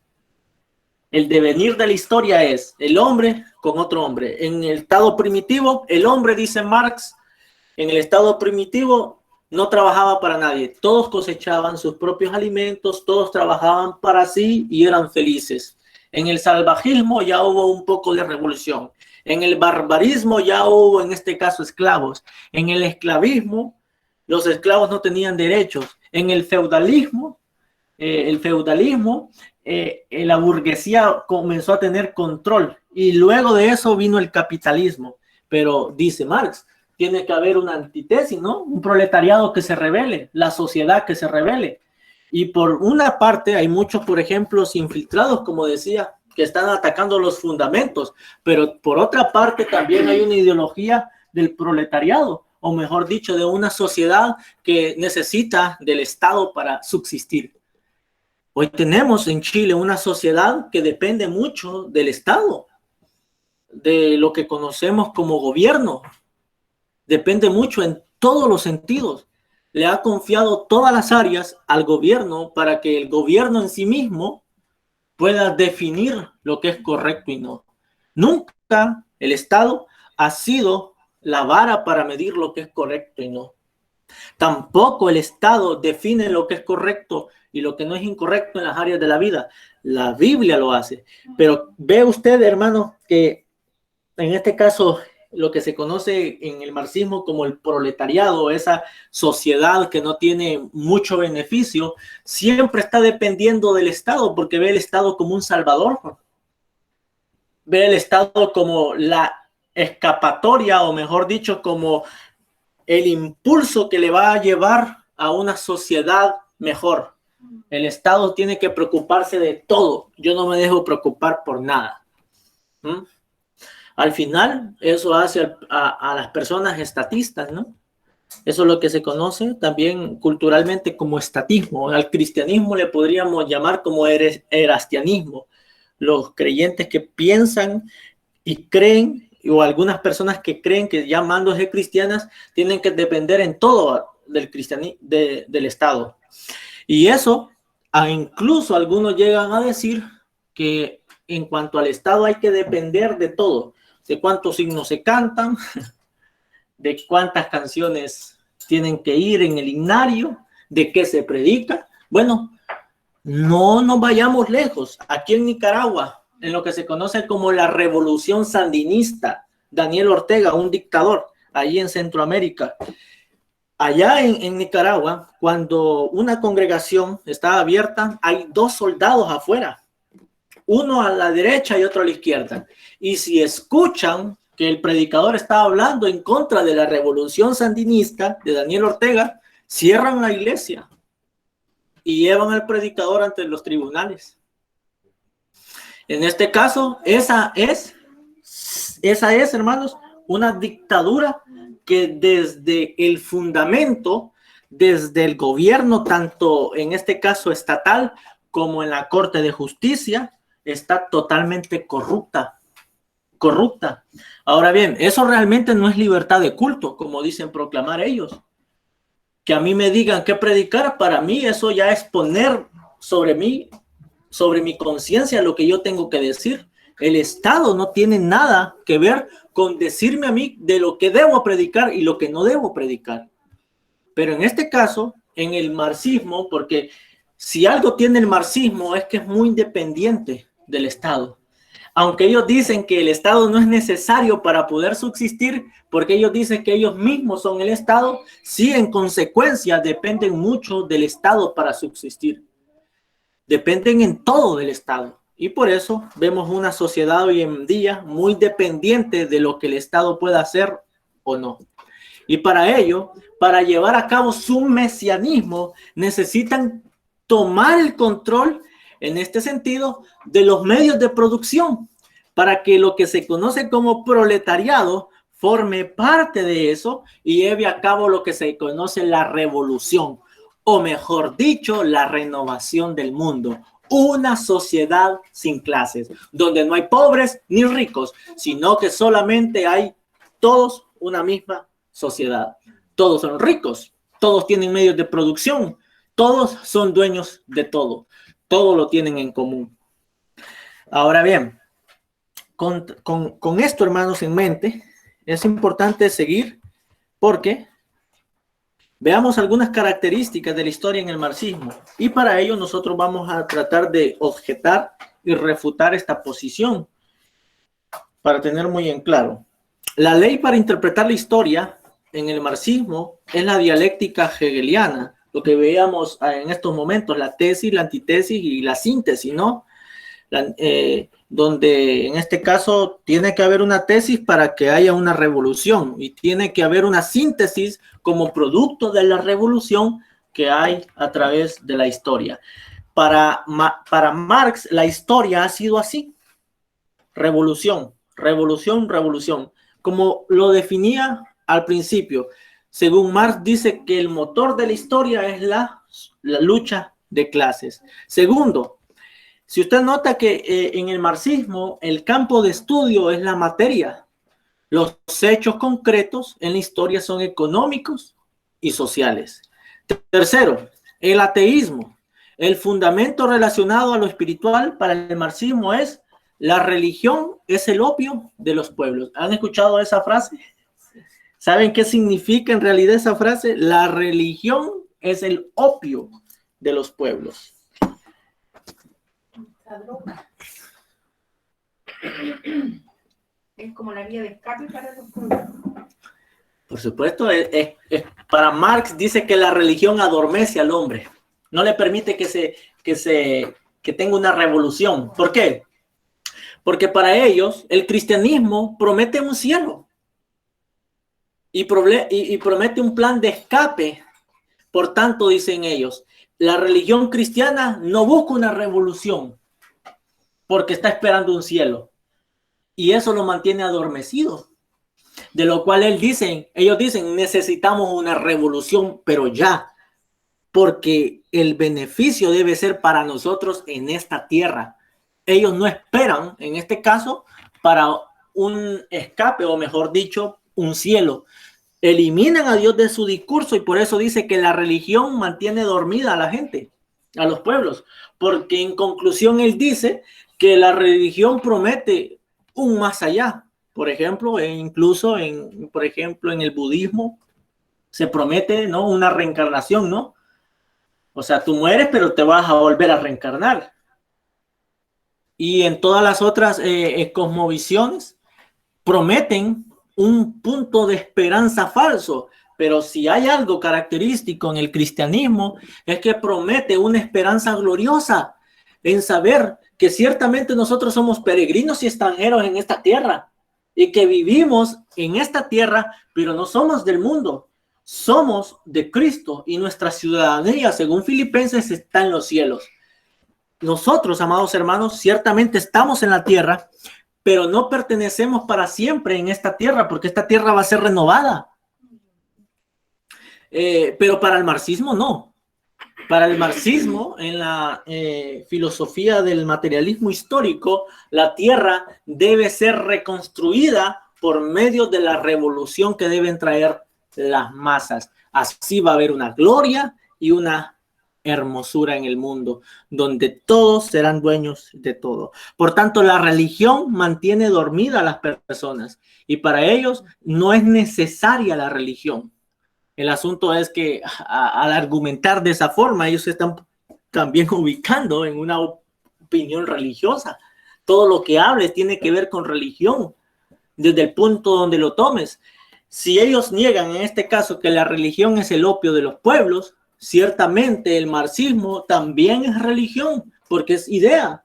El devenir de la historia es el hombre con otro hombre. En el estado primitivo, el hombre, dice Marx, en el estado primitivo no trabajaba para nadie. Todos cosechaban sus propios alimentos, todos trabajaban para sí y eran felices. En el salvajismo ya hubo un poco de revolución. En el barbarismo ya hubo, en este caso, esclavos. En el esclavismo, los esclavos no tenían derechos. En el feudalismo, la burguesía comenzó a tener control. Y luego de eso vino el capitalismo. Pero, dice Marx, tiene que haber una antítesis, ¿no? Un proletariado que se rebele, la sociedad que se rebele. Y por una parte hay muchos, por ejemplo, infiltrados, como decía, que están atacando los fundamentos, pero por otra parte también hay una ideología del proletariado, o mejor dicho, de una sociedad que necesita del Estado para subsistir. Hoy tenemos en Chile una sociedad que depende mucho del Estado, de lo que conocemos como gobierno. Depende mucho en todos los sentidos. Le ha confiado todas las áreas al gobierno para que el gobierno en sí mismo pueda definir lo que es correcto y no. Nunca el Estado ha sido la vara para medir lo que es correcto y no. Tampoco el Estado define lo que es correcto y lo que no es incorrecto en las áreas de la vida. La Biblia lo hace. Pero ve usted, hermano, que en este caso lo que se conoce en el marxismo como el proletariado, esa sociedad que no tiene mucho beneficio, siempre está dependiendo del Estado, porque ve el Estado como un salvador. ve el Estado como la escapatoria, o mejor dicho, como el impulso que le va a llevar a una sociedad mejor. El Estado tiene que preocuparse de todo. Yo no me dejo preocupar por nada. Al final, eso hace a las personas estatistas, ¿no? Eso es lo que se conoce también culturalmente como estatismo. Al cristianismo le podríamos llamar como erastianismo. Los creyentes que piensan y creen, o algunas personas que creen que llamándose cristianas tienen que depender en todo del del Estado. Y eso, incluso algunos llegan a decir que en cuanto al Estado hay que depender de todo, de cuántos himnos se cantan, de cuántas canciones tienen que ir en el himnario, de qué se predica. Bueno, no nos vayamos lejos. Aquí en Nicaragua, en lo que se conoce como la Revolución Sandinista, Daniel Ortega, un dictador, allí en Centroamérica. Allá en Nicaragua, cuando una congregación está abierta, hay 2 soldados afuera, uno a la derecha y otro a la izquierda. Y si escuchan que el predicador está hablando en contra de la Revolución Sandinista de Daniel Ortega, cierran la iglesia y llevan al predicador ante los tribunales. En este caso, esa es, hermanos, una dictadura que desde el fundamento, desde el gobierno, tanto en este caso estatal como en la Corte de Justicia, está totalmente corrupta. Ahora bien, eso realmente no es libertad de culto, como dicen proclamar ellos. Que a mí me digan qué predicar, para mí eso ya es poner sobre mi conciencia lo que yo tengo que decir. El Estado no tiene nada que ver con decirme a mí de lo que debo predicar y lo que no debo predicar. Pero en este caso, en el marxismo, porque si algo tiene el marxismo es que es muy independiente del Estado. Aunque ellos dicen que el Estado no es necesario para poder subsistir, porque ellos dicen que ellos mismos son el Estado, sí, en consecuencia dependen mucho del Estado para subsistir. Dependen en todo del Estado. Y por eso vemos una sociedad hoy en día muy dependiente de lo que el Estado pueda hacer o no. Y para ello, para llevar a cabo su mesianismo, necesitan tomar el control, en este sentido, de los medios de producción, para que lo que se conoce como proletariado forme parte de eso y lleve a cabo lo que se conoce la revolución, o mejor dicho, la renovación del mundo. Una sociedad sin clases, donde no hay pobres ni ricos, sino que solamente hay todos una misma sociedad. Todos son ricos, todos tienen medios de producción, todos son dueños de todo, todo lo tienen en común. Ahora bien, con esto, hermanos, en mente, es importante seguir porque veamos algunas características de la historia en el marxismo, y para ello nosotros vamos a tratar de objetar y refutar esta posición para tener muy en claro. La ley para interpretar la historia en el marxismo es la dialéctica hegeliana, lo que veíamos en estos momentos, la tesis, la antítesis y la síntesis, ¿no? Donde en este caso tiene que haber una tesis para que haya una revolución y tiene que haber una síntesis como producto de la revolución que hay a través de la historia. Para Marx, la historia ha sido así: revolución, revolución, revolución, como lo definía al principio. Según Marx, dice que el motor de la historia es la lucha de clases. Segundo, si usted nota que en el marxismo el campo de estudio es la materia, los hechos concretos en la historia son económicos y sociales. Tercero, el ateísmo. El fundamento relacionado a lo espiritual para el marxismo es: la religión es el opio de los pueblos. ¿Han escuchado esa frase? ¿Saben qué significa en realidad esa frase? La religión es el opio de los pueblos.
La droga. Es como la vía de escape para los pueblos.
Por supuesto, para Marx dice que la religión adormece al hombre. No le permite que tenga una revolución. ¿Por qué? Porque para ellos el cristianismo promete un cielo y promete un plan de escape. Por tanto, dicen ellos, la religión cristiana no busca una revolución porque está esperando un cielo. Y eso lo mantiene adormecido. De lo cual ellos dicen, necesitamos una revolución, pero ya. Porque el beneficio debe ser para nosotros en esta tierra. Ellos no esperan, en este caso, para un escape, o mejor dicho, un cielo. Eliminan a Dios de su discurso y por eso dice que la religión mantiene dormida a la gente, a los pueblos. Porque en conclusión él dice que la religión promete un más allá. Por ejemplo, incluso en el budismo se promete, ¿no?, una reencarnación, ¿no? O sea, tú mueres, pero te vas a volver a reencarnar. Y en todas las otras cosmovisiones prometen un punto de esperanza falso. Pero si hay algo característico en el cristianismo, es que promete una esperanza gloriosa en saber que ciertamente nosotros somos peregrinos y extranjeros en esta tierra y que vivimos en esta tierra, pero no somos del mundo. Somos de Cristo y nuestra ciudadanía, según Filipenses, está en los cielos. Nosotros, amados hermanos, ciertamente estamos en la tierra, pero no pertenecemos para siempre en esta tierra, porque esta tierra va a ser renovada. Pero para el marxismo no. Para el marxismo, en la filosofía del materialismo histórico, la tierra debe ser reconstruida por medio de la revolución que deben traer las masas. Así va a haber una gloria y una hermosura en el mundo, donde todos serán dueños de todo. Por tanto, la religión mantiene dormida a las personas y para ellos no es necesaria la religión. El asunto es que al argumentar de esa forma, ellos se están también ubicando en una opinión religiosa. Todo lo que hables tiene que ver con religión, desde el punto donde lo tomes. Si ellos niegan en este caso que la religión es el opio de los pueblos, ciertamente el marxismo también es religión, porque es idea,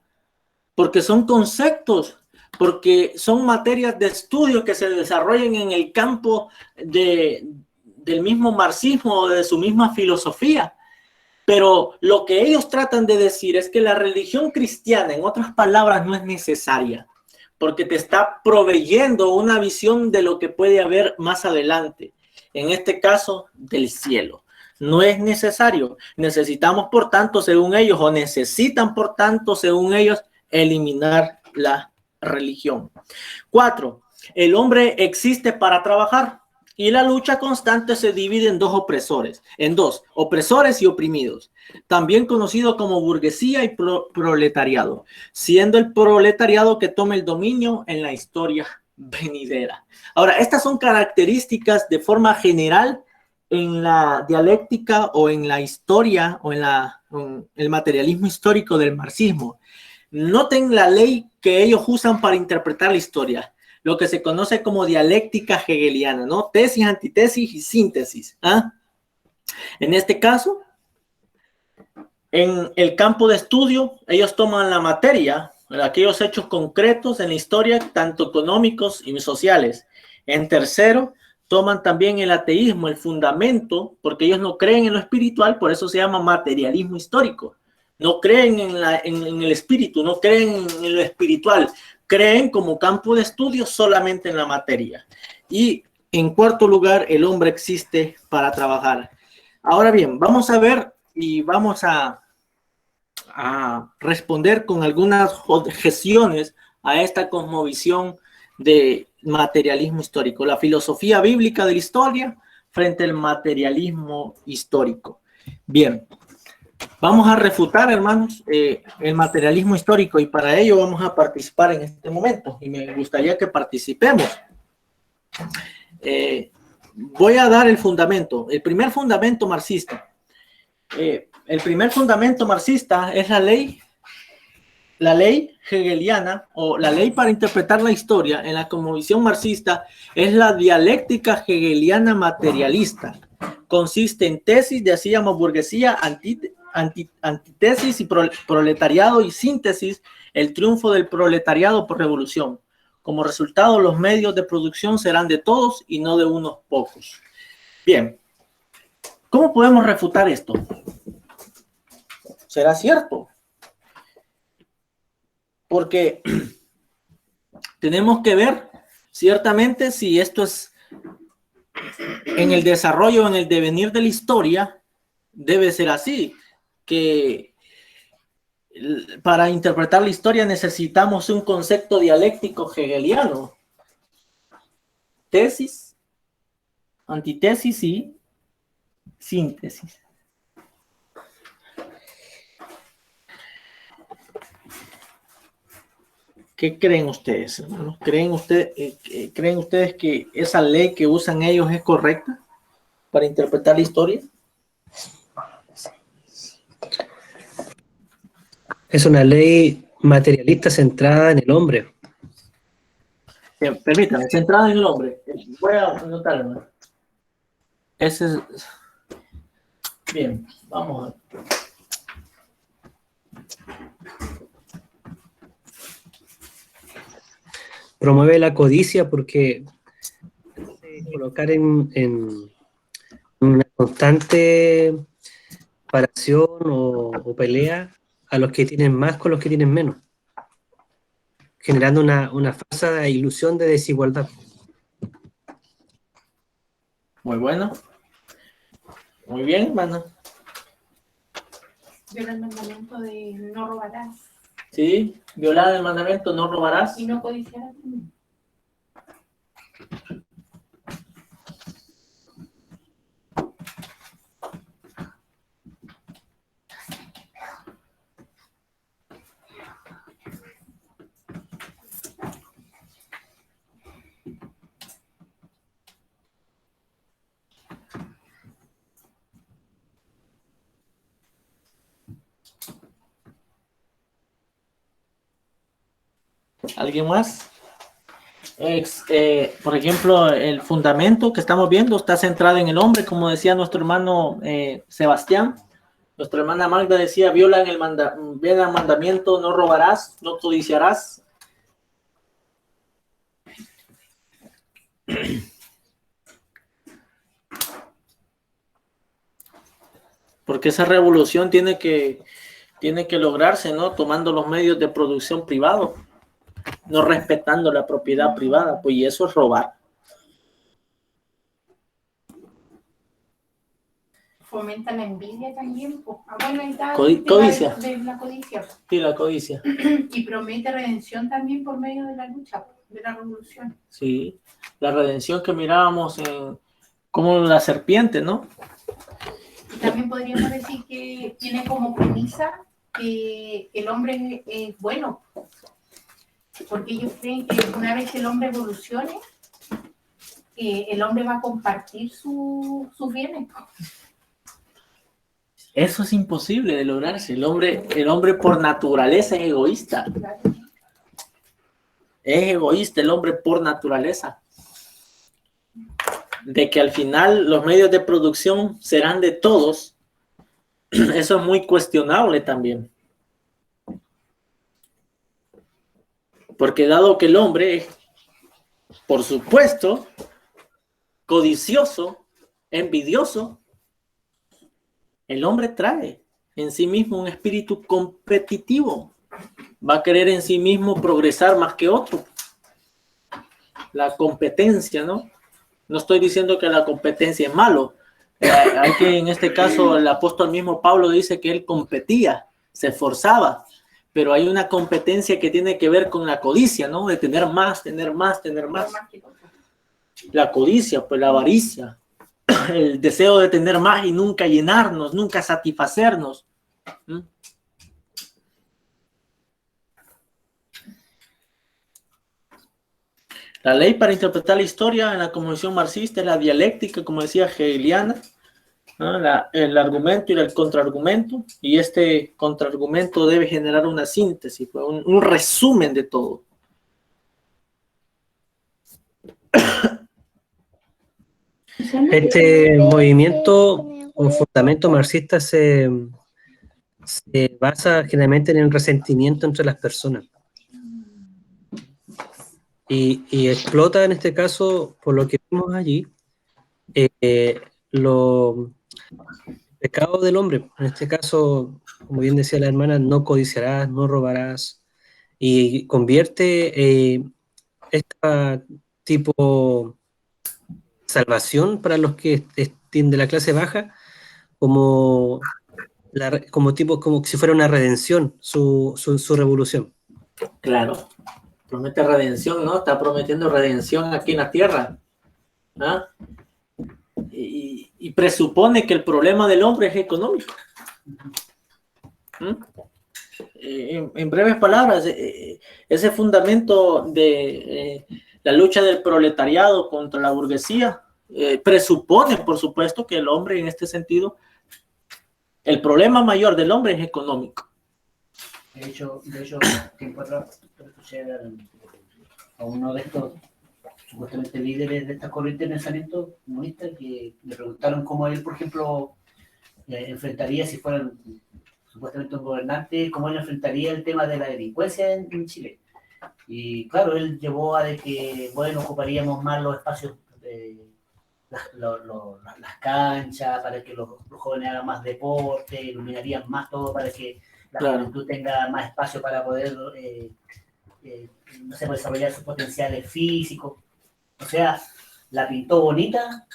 porque son conceptos, porque son materias de estudio que se desarrollan en el campo del mismo marxismo o de su misma filosofía. Pero lo que ellos tratan de decir es que la religión cristiana, en otras palabras, no es necesaria, porque te está proveyendo una visión de lo que puede haber más adelante, en este caso del cielo. No es necesario. Necesitamos, por tanto, según ellos, o necesitan, por tanto, según ellos, eliminar la religión. 4. El hombre existe para trabajar y la lucha constante se divide en dos, opresores y oprimidos, también conocido como burguesía y proletariado, siendo el proletariado que toma el dominio en la historia venidera. Ahora, estas son características de forma general en la dialéctica o en la historia o en el materialismo histórico del marxismo. Noten la ley que ellos usan para interpretar la historia, lo que se conoce como dialéctica hegeliana, ¿no? Tesis, antitesis y síntesis. En este caso, en el campo de estudio, ellos toman la materia, aquellos hechos concretos en la historia, tanto económicos y sociales. En tercero, toman también el ateísmo, el fundamento, porque ellos no creen en lo espiritual, por eso se llama materialismo histórico. No creen en el espíritu, no creen en lo espiritual, creen como campo de estudio solamente en la materia. Y en cuarto lugar, el hombre existe para trabajar. Ahora bien, vamos a ver y vamos a responder con algunas objeciones a esta cosmovisión de materialismo histórico, la filosofía bíblica de la historia frente al materialismo histórico. Bien, vamos a refutar, hermanos, el materialismo histórico y para ello vamos a participar en este momento y me gustaría que participemos. Voy a dar el fundamento, el primer fundamento marxista. El primer fundamento marxista es la ley hegeliana o la ley para interpretar la historia en la cosmovisión marxista es la dialéctica hegeliana materialista. Consiste en tesis, de así llamamos burguesía, antitesis y proletariado y síntesis el triunfo del proletariado por revolución. Como resultado, los medios de producción serán de todos y no de unos pocos. Bien, ¿cómo podemos refutar esto? ¿Será cierto? Porque tenemos que ver ciertamente si esto es en el desarrollo, en el devenir de la historia, debe ser así, que para interpretar la historia necesitamos un concepto dialéctico hegeliano. Tesis, antítesis y síntesis. ¿Qué creen ustedes, hermanos? ¿Creen ustedes que esa ley que usan ellos es correcta para interpretar la historia?
Es una ley materialista centrada en el hombre.
Permítanme, centrada en el hombre. Voy a anotarlo. Ese es... Bien, vamos a ver.
Promueve la codicia porque colocar en una constante comparación o pelea a los que tienen más con los que tienen menos, generando una falsa ilusión de desigualdad.
Muy bueno. Muy bien, hermano.
Viola el mandamiento de no robarás
Sí, violar el mandamiento, no robarás.
y no codiciarás.
¿Alguien más? Por ejemplo, el fundamento que estamos viendo está centrado en el hombre, como decía nuestro hermano Sebastián. Nuestra hermana Magda decía, viola el mandamiento, no robarás, no codiciarás. Porque esa revolución tiene que lograrse, ¿no? Tomando los medios de producción privados, no respetando la propiedad privada, pues y eso es robar.
Fomenta la envidia también. Pues. Bueno, ahí está
Codicia.
de la codicia.
Sí, la codicia.
Y promete redención también por medio de la lucha, de la revolución.
Sí, la redención que mirábamos en como la serpiente, ¿no?
Y también podríamos decir que tiene como premisa que el hombre es bueno, porque ellos creen que una vez que el hombre evolucione, el hombre va a compartir sus bienes.
Eso es imposible de lograrse. El hombre por naturaleza es egoísta. Es egoísta el hombre por naturaleza. De que al final los medios de producción serán de todos, eso es muy cuestionable también. Porque dado que el hombre es, por supuesto, codicioso, envidioso, el hombre trae en sí mismo un espíritu competitivo. Va a querer en sí mismo progresar más que otro. La competencia, ¿no? No estoy diciendo que la competencia es malo. Hay que, en este caso, el apóstol mismo Pablo dice que él competía, se esforzaba, pero hay una competencia que tiene que ver con la codicia, ¿no? De tener más, tener más, tener más. La codicia, pues la avaricia, el deseo de tener más y nunca llenarnos, nunca satisfacernos. ¿Mm? La ley para interpretar la historia en la cosmovisión marxista es la dialéctica, como decía hegeliana, ¿no? El argumento y el contraargumento, y este contraargumento debe generar una síntesis, un resumen de todo.
Este movimiento o fundamento marxista se se basa generalmente en el resentimiento entre las personas. Y explota en este caso, por lo que vemos allí, los pecados del hombre. En este caso, como bien decía la hermana, no codiciarás, no robarás, y convierte esta tipo salvación para los que estén de la clase baja como como si fuera una redención, su revolución.
Claro, promete redención, ¿no? Está prometiendo redención aquí en la tierra. ¿Ah? Y presupone que el problema del hombre es económico. ¿Mm? En breves palabras, ese fundamento de la lucha del proletariado contra la burguesía presupone, por supuesto, que el hombre en este sentido, el problema mayor del hombre es económico.
De hecho, tiempo atrás escuché a uno de estos supuestamente líderes de esta corriente de pensamiento comunista que le preguntaron cómo él, por ejemplo, enfrentaría, si fuera supuestamente un gobernante, cómo él enfrentaría el tema de la delincuencia en Chile. Y claro, él llevó a de que, bueno, ocuparíamos más los espacios, las canchas, para que los jóvenes hagan más deporte, iluminarían más todo para que la juventud tenga más espacio para poder, no sé, desarrollar sus potenciales físicos. O sea, la pintó bonita,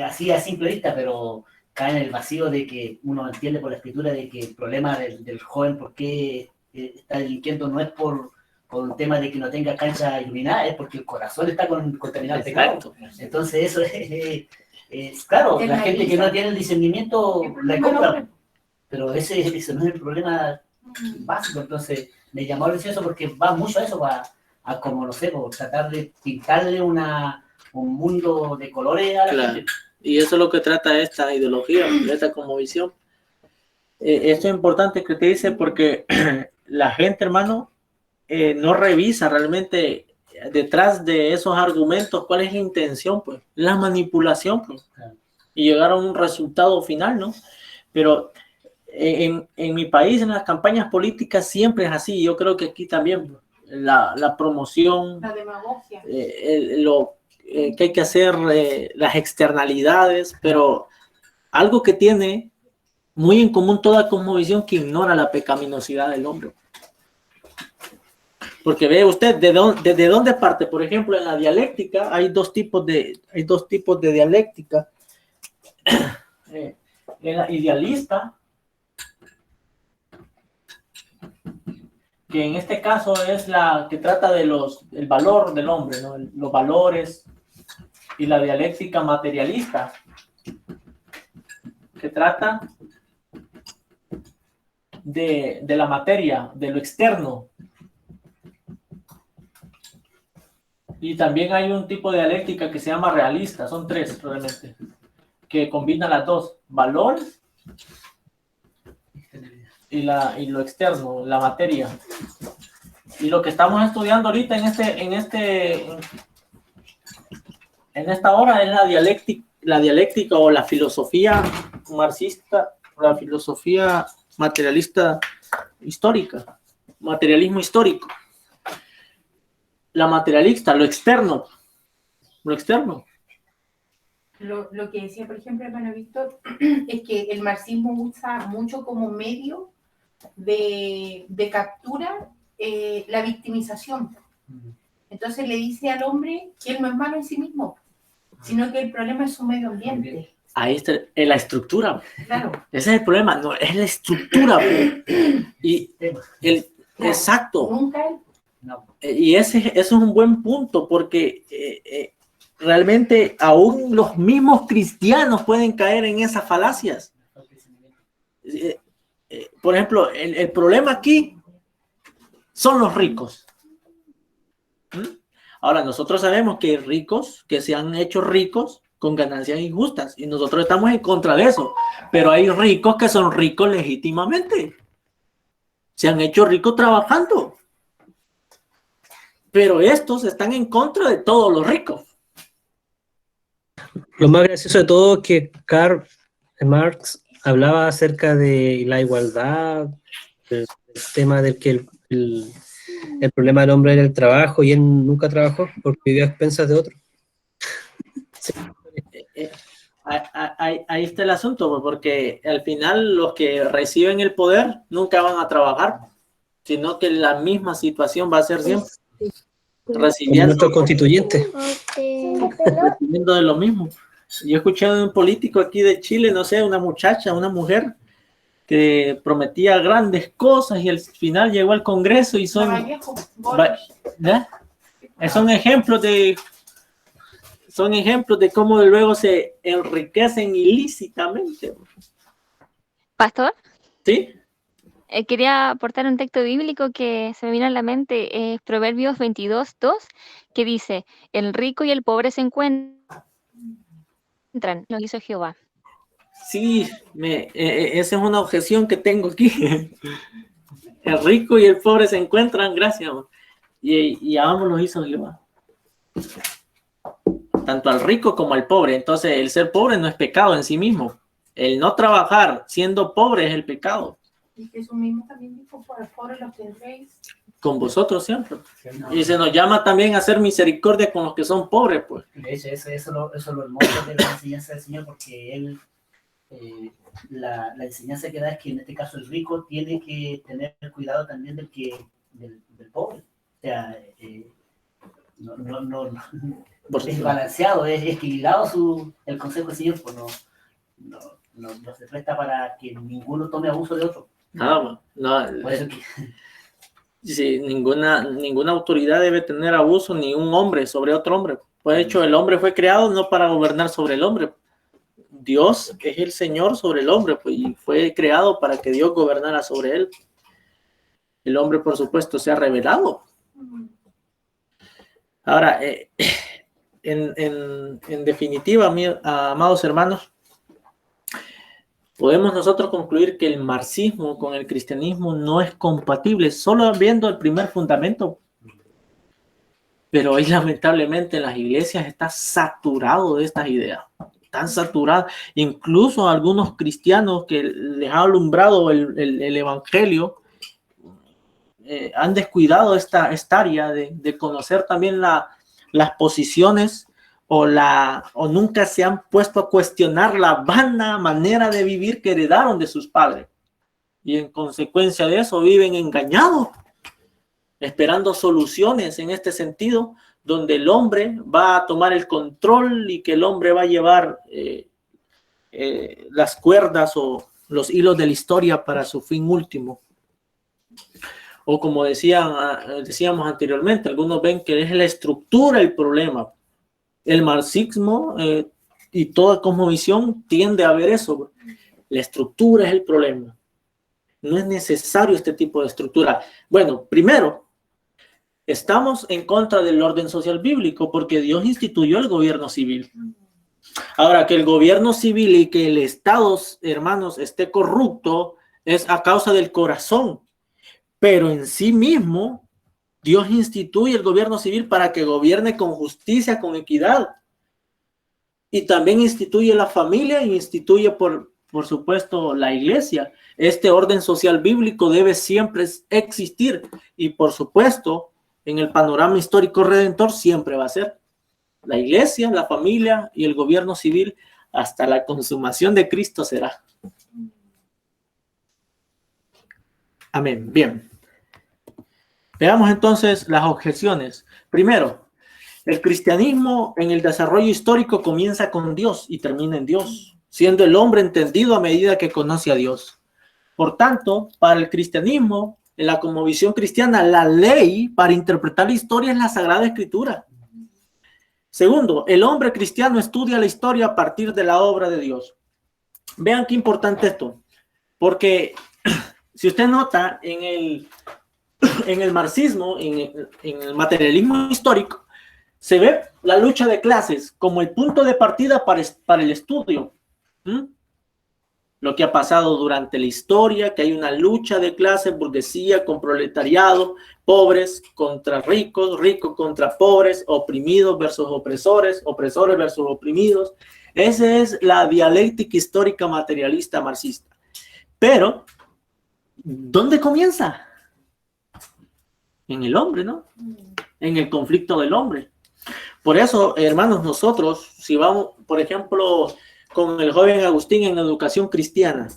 así a simple vista, pero cae en el vacío de que uno entiende por la escritura de que el problema del joven, por qué está delinquiendo, no es por un tema de que no tenga cancha iluminada, es porque el corazón está contaminado de pecado. Entonces eso es claro, la gente que no tiene el discernimiento la compra, pero ese no es el problema básico. Entonces me llamó la atención eso porque va mucho a eso, a como, no sé, por tratar de pintarle un mundo de colores a la gente.
Y eso es lo que trata esta ideología, esta cosmovisión. Esto es importante que te dice porque la gente, hermano, no revisa realmente detrás de esos argumentos cuál es la intención, pues, la manipulación, pues, y llegar a un resultado final, ¿no? Pero en mi país, en las campañas políticas, siempre es así. Yo creo que aquí también la promoción,
la demagogia,
que hay que hacer, las externalidades, pero algo que tiene muy en común toda cosmovisión que ignora la pecaminosidad del hombre. Porque ve usted desde dónde parte. Por ejemplo, en la dialéctica hay dos tipos de dialéctica. En la idealista, que en este caso es la que trata de el valor del hombre, ¿no? Los valores, y la dialéctica materialista, que trata de la materia, de lo externo. Y también hay un tipo de dialéctica que se llama realista, son tres realmente, que combinan las dos, valores y lo externo, la materia. Y lo que estamos estudiando ahorita en esta hora es la dialéctica o la filosofía marxista, la filosofía materialista histórica, materialismo histórico. La materialista, lo externo.
Lo que decía, por ejemplo, hermano Víctor, es que el marxismo usa mucho como medio de captura la victimización. Entonces le dice al hombre que él no es malo en sí mismo, sino que el problema es su medio ambiente.
Ahí está la estructura.
Claro.
Ese es el problema, no, es la estructura. Y exacto.
Nunca él.
No. Y ese es un buen punto, porque realmente aún los mismos cristianos pueden caer en esas falacias. Por ejemplo, el problema aquí son los ricos. Ahora, nosotros sabemos que hay ricos que se han hecho ricos con ganancias injustas y nosotros estamos en contra de eso, pero hay ricos que son ricos legítimamente. Se han hecho ricos trabajando. Pero estos están en contra de todos los ricos.
Lo más gracioso de todo es que Karl Marx hablaba acerca de la igualdad, el tema del que el problema del hombre era el trabajo y él nunca trabajó porque vivió a expensas de otro.
Ahí está el asunto, porque al final los que reciben el poder nunca van a trabajar, sino que la misma situación va a ser siempre
Como
recibiendo
nuestro constituyente.
de lo mismo. Yo he escuchado de un político aquí de Chile, no sé, una muchacha, una mujer que prometía grandes cosas y al final llegó al Congreso y son ejemplos de cómo luego se enriquecen ilícitamente.
Pastor,
¿Sí?
quería aportar un texto bíblico que se me vino a la mente, Proverbios 22:2, que dice, el rico y el pobre se encuentran, lo hizo Jehová.
Sí, esa es una objeción que tengo aquí. El rico y el pobre se encuentran, gracias. Y a ambos los hizo Jehová. Tanto al rico como al pobre. Entonces, el ser pobre no es pecado en sí mismo. El no trabajar siendo pobre es el pecado.
Y Jesús mismo también dijo, por el pobre los tendréis.
Con vosotros siempre. Y se nos llama también a hacer misericordia con los que son pobres, pues.
Eso es lo hermoso de la enseñanza del Señor, porque Él, la enseñanza que da es que en este caso el rico tiene que tener cuidado también del pobre. O sea, no es balanceado, es equilibrado el consejo del Señor, pues no se presta para que ninguno tome abuso de otro.
Sí, ninguna autoridad debe tener abuso, ni un hombre sobre otro hombre. Pues de hecho, el hombre fue creado no para gobernar sobre el hombre. Dios es el Señor sobre el hombre, pues, y fue creado para que Dios gobernara sobre él. El hombre, por supuesto, se ha revelado. Ahora, en definitiva, amados hermanos, podemos nosotros concluir que el marxismo con el cristianismo no es compatible, solo viendo el primer fundamento. Pero hoy, lamentablemente, en las iglesias está saturado de estas ideas. Están saturados. Incluso algunos cristianos que les ha alumbrado el evangelio han descuidado esta área de conocer también las posiciones o nunca se han puesto a cuestionar la vana manera de vivir que heredaron de sus padres. Y en consecuencia de eso viven engañados, esperando soluciones en este sentido, donde el hombre va a tomar el control y que el hombre va a llevar las cuerdas o los hilos de la historia para su fin último. O como decíamos anteriormente, algunos ven que es la estructura el problema. El marxismo y toda cosmovisión tiende a ver eso. La estructura es el problema. No es necesario este tipo de estructura. Bueno, primero, estamos en contra del orden social bíblico porque Dios instituyó el gobierno civil. Ahora, que el gobierno civil y que el Estado, hermanos, esté corrupto es a causa del corazón. Pero en sí mismo, Dios instituye el gobierno civil para que gobierne con justicia, con equidad. Y también instituye la familia e instituye, por supuesto, la iglesia. Este orden social bíblico debe siempre existir. Y, por supuesto, en el panorama histórico redentor siempre va a ser la iglesia, la familia y el gobierno civil hasta la consumación de Cristo será. Amén. Bien. Veamos entonces las objeciones. Primero, el cristianismo en el desarrollo histórico comienza con Dios y termina en Dios, siendo el hombre entendido a medida que conoce a Dios. Por tanto, para el cristianismo, en la cosmovisión cristiana, la ley para interpretar la historia es la Sagrada Escritura. Segundo, el hombre cristiano estudia la historia a partir de la obra de Dios. Vean qué importante esto, porque si usted nota en el marxismo, en el materialismo histórico, se ve la lucha de clases como el punto de partida para el estudio. Lo que ha pasado durante la historia, que hay una lucha de clases, burguesía con proletariado, pobres contra ricos, ricos contra pobres, oprimidos versus opresores, opresores versus oprimidos. Esa es la dialéctica histórica materialista marxista. Pero, ¿dónde comienza? En el hombre, ¿no? En el conflicto del hombre. Por eso, hermanos, nosotros, si vamos, por ejemplo, con el joven Agustín en educación cristiana,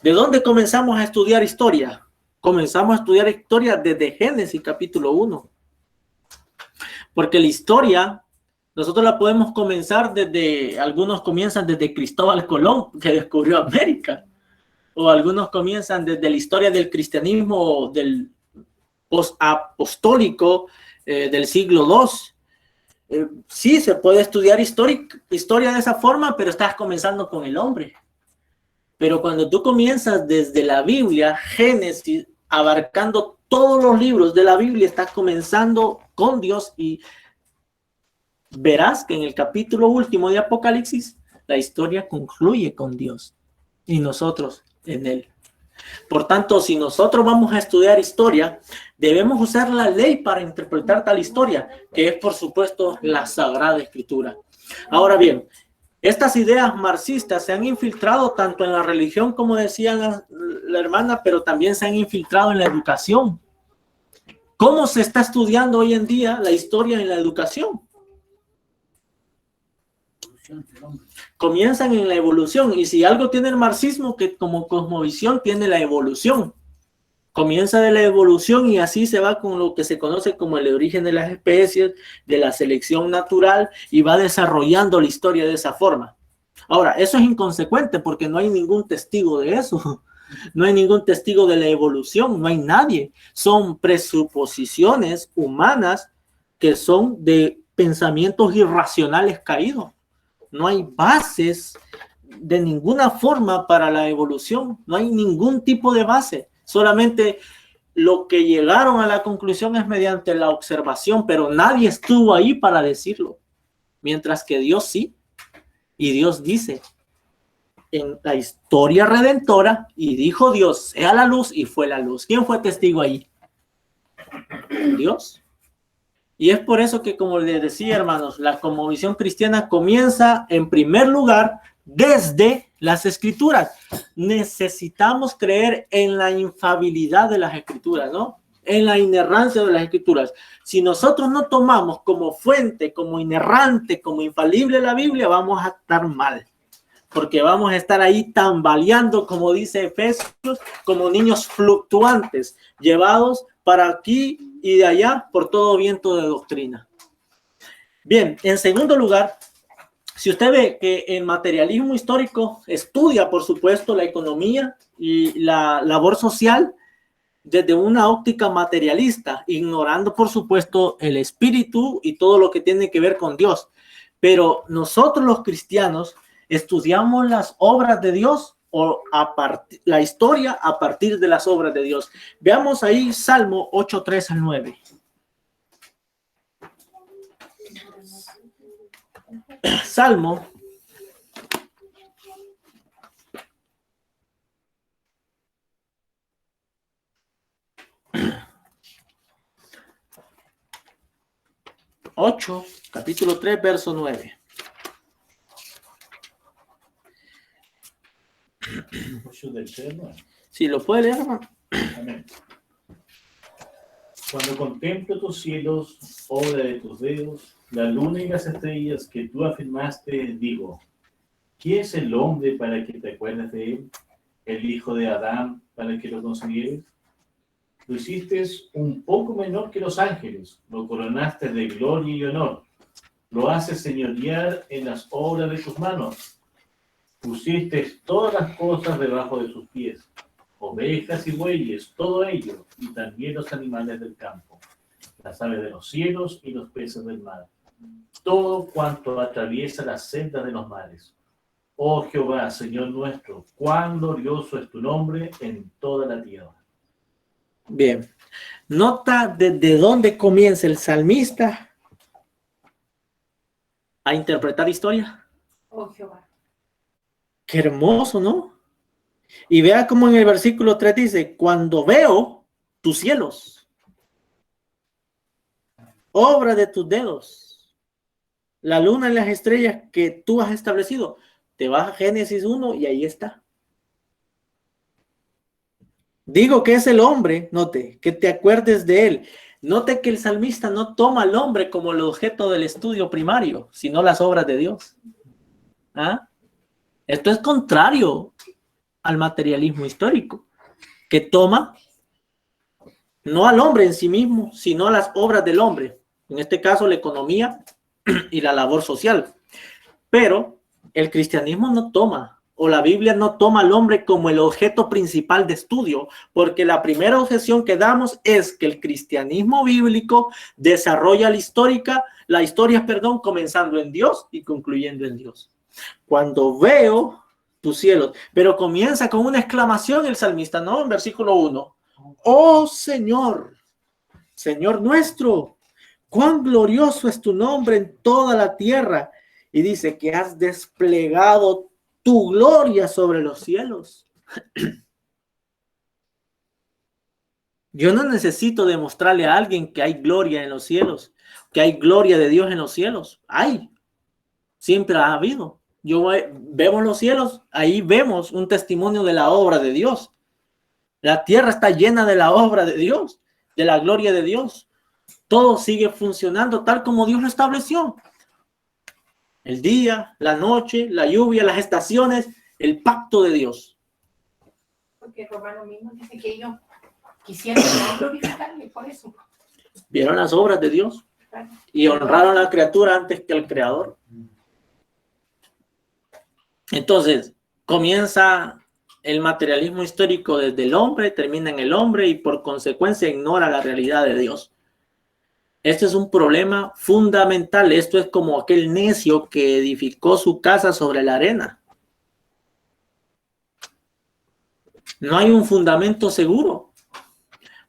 ¿de dónde comenzamos a estudiar historia? Comenzamos a estudiar historia desde Génesis capítulo 1. Porque la historia, nosotros la podemos comenzar desde, algunos comienzan desde Cristóbal Colón, que descubrió América. O algunos comienzan desde la historia del cristianismo del post-apostólico del siglo II. Sí, se puede estudiar historia de esa forma, pero estás comenzando con el hombre. Pero cuando tú comienzas desde la Biblia, Génesis, abarcando todos los libros de la Biblia, estás comenzando con Dios y verás que en el capítulo último de Apocalipsis, la historia concluye con Dios y nosotros en él. Por tanto, si nosotros vamos a estudiar historia, debemos usar la ley para interpretar tal historia, que es, por supuesto, la Sagrada Escritura. Ahora bien, estas ideas marxistas se han infiltrado tanto en la religión, como decía la hermana, pero también se han infiltrado en la educación. ¿Cómo se está estudiando hoy en día la historia en la educación? Comienzan en la evolución, y si algo tiene el marxismo, que como cosmovisión tiene la evolución. Comienza de la evolución y así se va con lo que se conoce como el origen de las especies, de la selección natural, y va desarrollando la historia de esa forma. Ahora, eso es inconsecuente porque no hay ningún testigo de eso. No hay ningún testigo de la evolución, no hay nadie. Son presuposiciones humanas que son de pensamientos irracionales caídos. No hay bases de ninguna forma para la evolución, no hay ningún tipo de base. Solamente lo que llegaron a la conclusión es mediante la observación, pero nadie estuvo ahí para decirlo. Mientras que Dios sí, y Dios dice en la historia redentora, y dijo Dios, sea la luz, y fue la luz. ¿Quién fue testigo ahí? Dios. Y es por eso que, como les decía, hermanos, la cosmovisión cristiana comienza en primer lugar desde las Escrituras. Necesitamos creer en la infalibilidad de las Escrituras, ¿no? En la inerrancia de las Escrituras. Si nosotros no tomamos como fuente, como inerrante, como infalible la Biblia, vamos a estar mal. Porque vamos a estar ahí tambaleando, como dice Efesios, como niños fluctuantes, llevados para aquí y de allá por todo viento de doctrina. Bien, en segundo lugar, si usted ve que el materialismo histórico estudia, por supuesto, la economía y la labor social desde una óptica materialista, ignorando, por supuesto, el espíritu y todo lo que tiene que ver con Dios. Pero nosotros los cristianos estudiamos las obras de Dios o la historia a partir de las obras de Dios. Veamos ahí Salmo 8, 3 al 9. Salmo 8, capítulo 3, verso 9. Si lo puede leer, hermano.
Amén. Cuando contemplo tus cielos, obra de tus dedos, la luna y las estrellas que tú afirmaste, digo, ¿quién es el hombre para que te acuerdes de él? ¿El hijo de Adán para que lo consideres? Lo hiciste un poco menor que los ángeles, lo coronaste de gloria y honor, lo haces señorear en las obras de tus manos. Pusiste todas las cosas debajo de sus pies, ovejas y bueyes, todo ello, y también los animales del campo, las aves de los cielos y los peces del mar, todo cuanto atraviesa las sendas de los mares. Oh Jehová, Señor nuestro, cuán glorioso es tu nombre en toda la tierra.
Bien, nota desde dónde comienza el salmista a interpretar historia.
Oh Jehová.
Qué hermoso, ¿no? Y vea cómo en el versículo 3 dice, cuando veo tus cielos, obra de tus dedos. la luna y las estrellas que tú has establecido. Te vas a Génesis 1 y ahí está. Digo que es el hombre, note, que te acuerdes de él. Note que el salmista no toma al hombre como el objeto del estudio primario, sino las obras de Dios. ¿Ah? Esto es contrario al materialismo histórico, que toma no al hombre en sí mismo, sino a las obras del hombre. En este caso, la economía y la labor social. Pero el cristianismo no toma, o la Biblia no toma al hombre como el objeto principal de estudio, porque la primera objeción que damos es que el cristianismo bíblico desarrolla la historia, comenzando en Dios y concluyendo en Dios. Cuando veo tus cielos, pero comienza con una exclamación el salmista, ¿no? En versículo 1. Oh Señor, Señor nuestro, cuán glorioso es tu nombre en toda la tierra. Y dice que has desplegado tu gloria sobre los cielos. Yo no necesito demostrarle a alguien que hay gloria en los cielos, que hay gloria de Dios en los cielos. Hay, siempre ha habido. Vemos los cielos, ahí vemos un testimonio de la obra de Dios. La tierra está llena de la obra de Dios, de la gloria de Dios. Todo sigue funcionando tal como Dios lo estableció. El día, la noche, la lluvia, las estaciones, el pacto de Dios.
Porque Romano mismo dice que ellos quisieron glorificarle por eso.
Vieron las obras de Dios y honraron a la criatura antes que al creador. Entonces, comienza el materialismo histórico desde el hombre, termina en el hombre y por consecuencia ignora la realidad de Dios. Este es un problema fundamental. Esto es como aquel necio que edificó su casa sobre la arena. No hay un fundamento seguro.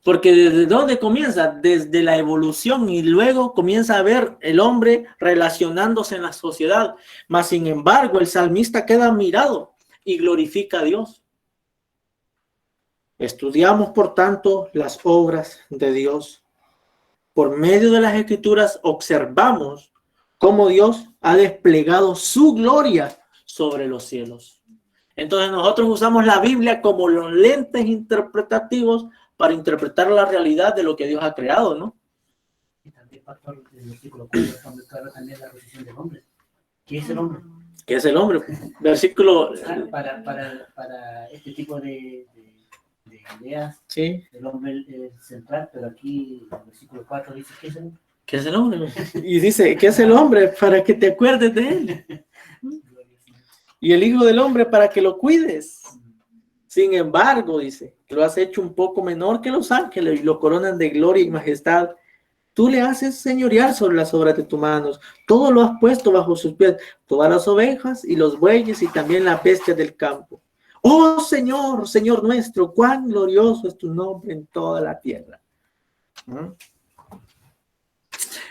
Porque ¿desde dónde comienza? Desde la evolución y luego comienza a ver el hombre relacionándose en la sociedad. Mas, sin embargo, el salmista queda admirado y glorifica a Dios. Estudiamos, por tanto, las obras de Dios. Por medio de las Escrituras observamos cómo Dios ha desplegado su gloria sobre los cielos. Entonces nosotros usamos la Biblia como los lentes interpretativos para interpretar la realidad de lo que Dios ha creado, ¿no?
Y también, pastor, en el versículo 4 está muy claro también la posición del hombre. ¿Qué es el hombre?
¿Qué es el hombre? Versículo...
Para este tipo de ideas,
Sí.
el hombre es central, pero aquí en el versículo 4 dice ¿qué es el hombre?
¿Qué es el hombre? Y dice, ¿qué es el hombre? Para que te acuerdes de él. Y el Hijo del Hombre para que lo cuides. Sin embargo, dice, lo has hecho un poco menor que los ángeles y lo coronan de gloria y majestad. Tú le haces señorear sobre las obras de tus manos. Todo lo has puesto bajo sus pies. Todas las ovejas y los bueyes y también la bestia del campo. Oh Señor, Señor nuestro, cuán glorioso es tu nombre en toda la tierra.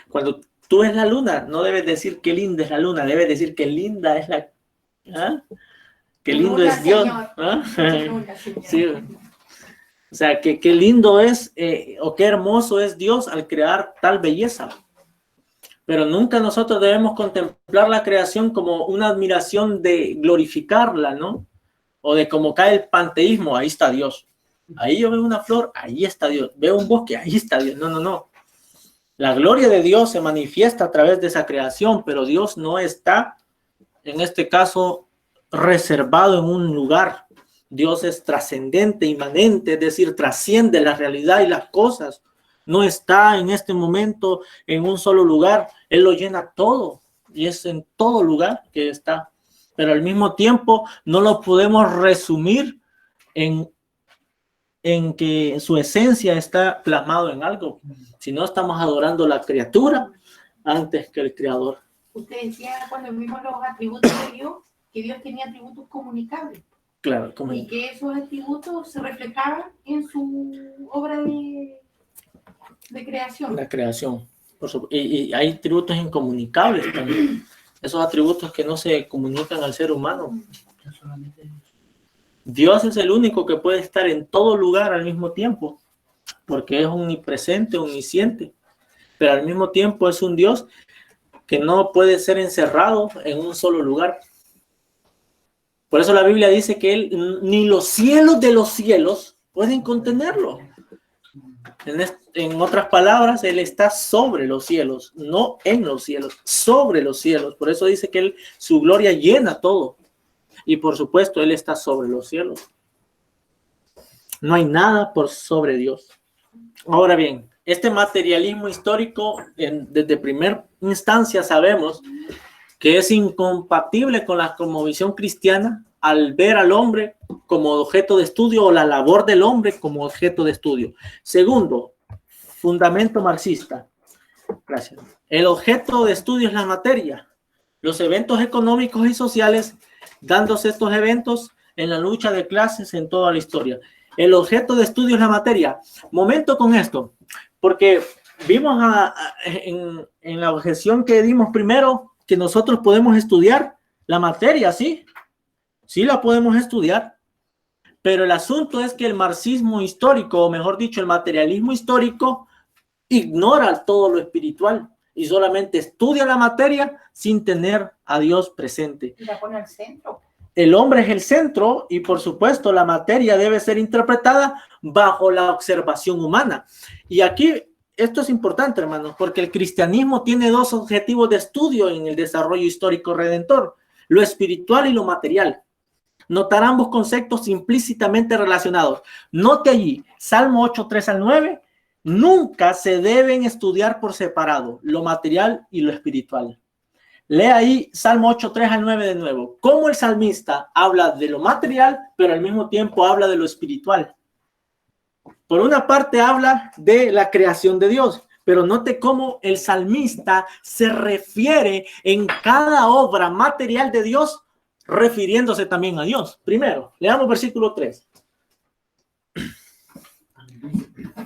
Cuando tú ves la luna, no debes decir qué linda es la luna, debes decir qué linda es la... ¿Ah? Qué lindo luna, es Dios. ¿Ah? Luna, sí. O sea, qué lindo es o qué hermoso es Dios al crear tal belleza. Pero nunca nosotros debemos contemplar la creación como una admiración de glorificarla, ¿no? O de como cae el panteísmo, ahí está Dios. Ahí yo veo una flor, ahí está Dios. Veo un bosque, ahí está Dios. No. La gloria de Dios se manifiesta a través de esa creación, pero Dios no está, en este caso, reservado en un lugar. Dios es trascendente, inmanente, es decir, trasciende la realidad y las cosas. No está en este momento en un solo lugar. Él lo llena todo y es en todo lugar que está. Pero al mismo tiempo no lo podemos resumir en que su esencia está plasmado en algo. Si no, estamos adorando la criatura antes que el creador.
Usted decía cuando vimos los atributos de Dios, que Dios tenía atributos comunicables.
Claro,
y que esos atributos se reflejaban en su obra de creación.
La creación. Y hay atributos incomunicables también. Esos atributos que no se comunican al ser humano. Dios es el único que puede estar en todo lugar al mismo tiempo, porque es omnipresente, omnisciente, pero al mismo tiempo es un Dios que no puede ser encerrado en un solo lugar. Por eso la Biblia dice que Él, ni los cielos de los cielos pueden contenerlo. En otras palabras, Él está sobre los cielos, no en los cielos, sobre los cielos. Por eso dice que Él, su gloria llena todo. Y por supuesto, Él está sobre los cielos. No hay nada por sobre Dios. Ahora bien, este materialismo histórico, desde primera instancia sabemos que es incompatible con la cosmovisión cristiana al ver al hombre como objeto de estudio o la labor del hombre como objeto de estudio. Segundo, fundamento marxista. Gracias. El objeto de estudio es la materia. Los eventos económicos y sociales, dándose estos eventos en la lucha de clases en toda la historia. El objeto de estudio es la materia. Momento con esto, porque vimos en la objeción que dimos primero que nosotros podemos estudiar la materia, ¿sí? Sí la podemos estudiar, pero el asunto es que el marxismo histórico, o mejor dicho, el materialismo histórico, ignora todo lo espiritual y solamente estudia la materia sin tener a Dios presente.
Y la pone al centro.
El hombre es el centro y por supuesto la materia debe ser interpretada bajo la observación humana. Y aquí esto es importante, hermanos, porque el cristianismo tiene dos objetivos de estudio en el desarrollo histórico redentor: lo espiritual y lo material. Notar ambos conceptos implícitamente relacionados. Note allí, Salmo 8, 3 al 9, nunca se deben estudiar por separado lo material y lo espiritual. Lea ahí Salmo 8, 3 al 9 de nuevo. Cómo el salmista habla de lo material, pero al mismo tiempo habla de lo espiritual. Por una parte habla de la creación de Dios, pero note cómo el salmista se refiere en cada obra material de Dios, refiriéndose también a Dios. Primero, leamos versículo 3.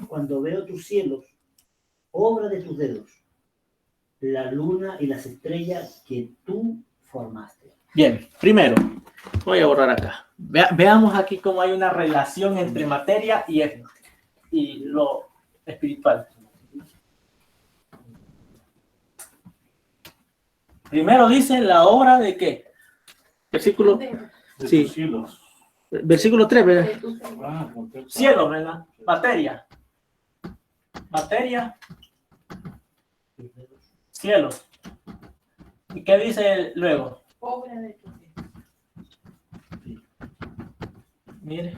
Cuando veo tus cielos, obra de tus dedos, la luna y las estrellas que tú formaste.
Bien, primero, voy a borrar acá. Veamos aquí cómo hay una relación entre materia y lo espiritual. Primero dice la obra de qué. Versículo,
De
sí.
tus cielos.
Versículo 3, ¿verdad?
Ah, contexto.
Cielo, ¿verdad? Materia. Materia. Cielos. ¿Y qué dice luego?
Obra de tu dedo.
Mire.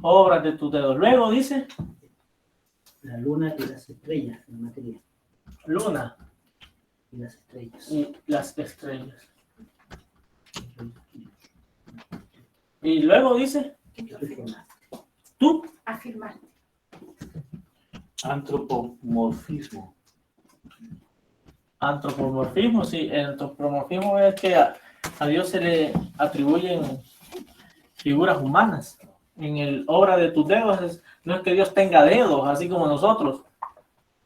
Obras de tus dedos. Luego dice
La luna y las estrellas, la materia,
luna
y las estrellas.
y las estrellas. Y luego dice
Que tú formaste.
tú.
Afirmar.
Antropomorfismo.
Antropomorfismo, sí. El antropomorfismo es que a Dios se le atribuyen figuras humanas. En el obra de tus dedos no es que Dios tenga dedos, así como nosotros,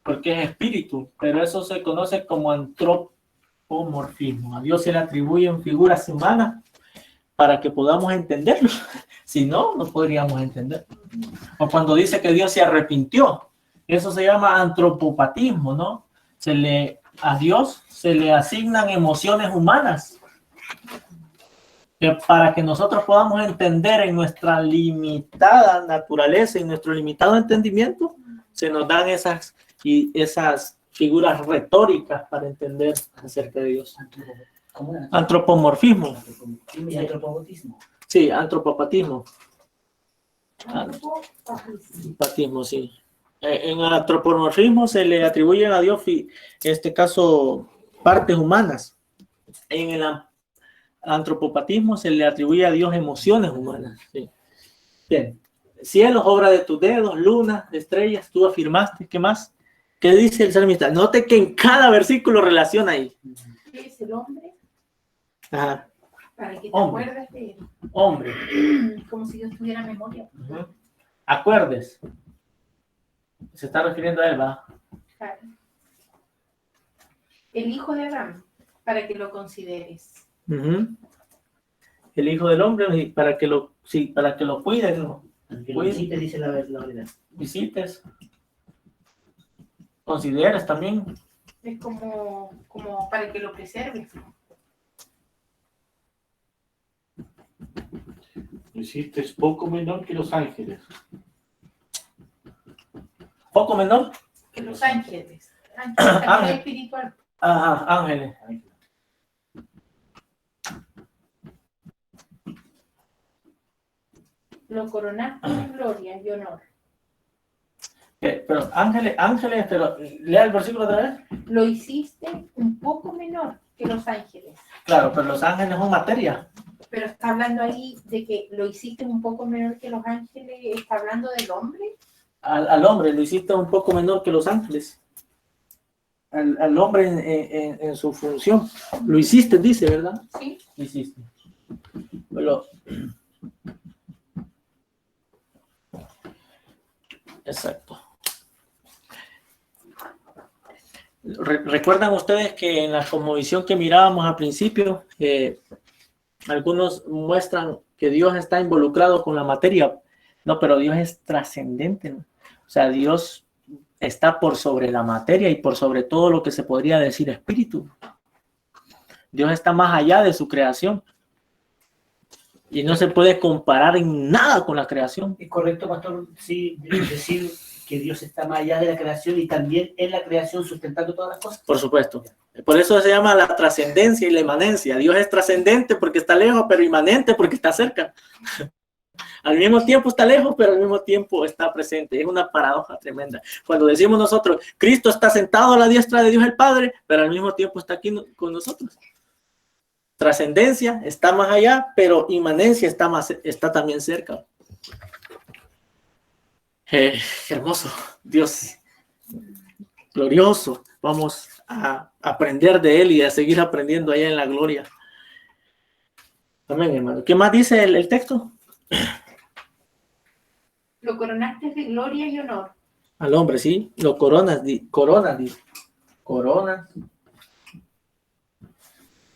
porque es espíritu, pero eso se conoce como antropomorfismo. A Dios se le atribuyen figuras humanas para que podamos entenderlo. Si no, no podríamos entender. O cuando dice que Dios se arrepintió, eso se llama antropopatismo, ¿no? A Dios se le asignan emociones humanas para que nosotros podamos entender en nuestra limitada naturaleza, en nuestro limitado entendimiento, se nos dan esas figuras retóricas para entender acerca de Dios.
¿Cómo era?
Antropomorfismo.
Antropomorfismo y antropopatismo.
Sí, antropopatismo. Antropopatismo, sí. En el antropomorfismo se le atribuyen a Dios, en este caso, partes humanas. En el antropopatismo se le atribuye a Dios emociones humanas. Sí. Bien. Cielos, obra de tus dedos, luna, estrellas, tú afirmaste. ¿Qué más? ¿Qué dice el salmista? Note que en cada versículo relaciona ahí.
¿Qué es el hombre?
Ajá.
Para que te
Hombre.
acuerdes de él.
Hombre.
Como si Dios tuviera memoria.
Uh-huh. Acuerdes. Se está refiriendo a él, ¿va?
Claro. El hijo de Abraham, para que lo consideres.
Uh-huh. El hijo del hombre, para que lo cuiden, ¿no?
Aunque lo visites, dice la verdad.
visites, consideres también.
Es como para que lo preserves.
Lo hiciste es poco menor que los ángeles.
Poco menor.
Que los ángeles. Ángeles también es espiritual.
Ajá, ángeles.
Lo coronaste de gloria y honor.
Pero ángeles, pero lea el versículo otra vez.
Lo hiciste un poco menor que los ángeles.
Claro, pero los ángeles son materia.
Pero está hablando ahí de que lo hiciste un poco menor que los ángeles. ¿Está hablando del hombre?
Al hombre lo hiciste un poco menor que los ángeles. Al hombre en su función. Lo hiciste, dice, ¿verdad?
Sí.
Lo hiciste. Pero, exacto. ¿Recuerdan ustedes que en la cosmovisión que mirábamos al principio, algunos muestran que Dios está involucrado con la materia? No, pero Dios es trascendente, ¿no? O sea, Dios está por sobre la materia y por sobre todo lo que se podría decir espíritu. Dios está más allá de su creación y no se puede comparar en nada con la creación.
¿Es correcto, pastor, sí, decir que Dios está más allá de la creación y también en la creación sustentando todas las cosas?
Por supuesto. Por eso se llama la trascendencia y la inmanencia. Dios es trascendente porque está lejos, pero inmanente porque está cerca. Al mismo tiempo está lejos, pero al mismo tiempo está presente. Es una paradoja tremenda. Cuando decimos nosotros, Cristo está sentado a la diestra de Dios el Padre, pero al mismo tiempo está aquí con nosotros. Trascendencia está más allá, pero inmanencia está también cerca. Hermoso, Dios glorioso. Vamos a aprender de Él y a seguir aprendiendo allá en la gloria. Amén, hermano. ¿Qué más dice el texto?
Lo coronaste de gloria y honor.
Al hombre, sí. Lo coronas, coronas.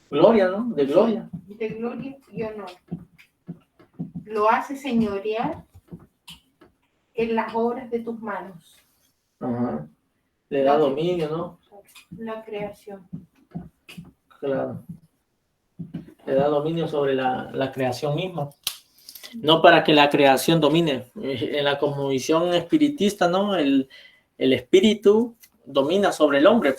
Gloria, ¿no? De gloria.
De gloria y honor. Lo hace señorear en las obras de tus manos.
Ajá. Le da dominio, ¿no?
La creación.
Claro. Le da dominio sobre la creación misma. No para que la creación domine. En la cosmovisión espiritista, ¿no? El espíritu domina sobre el hombre.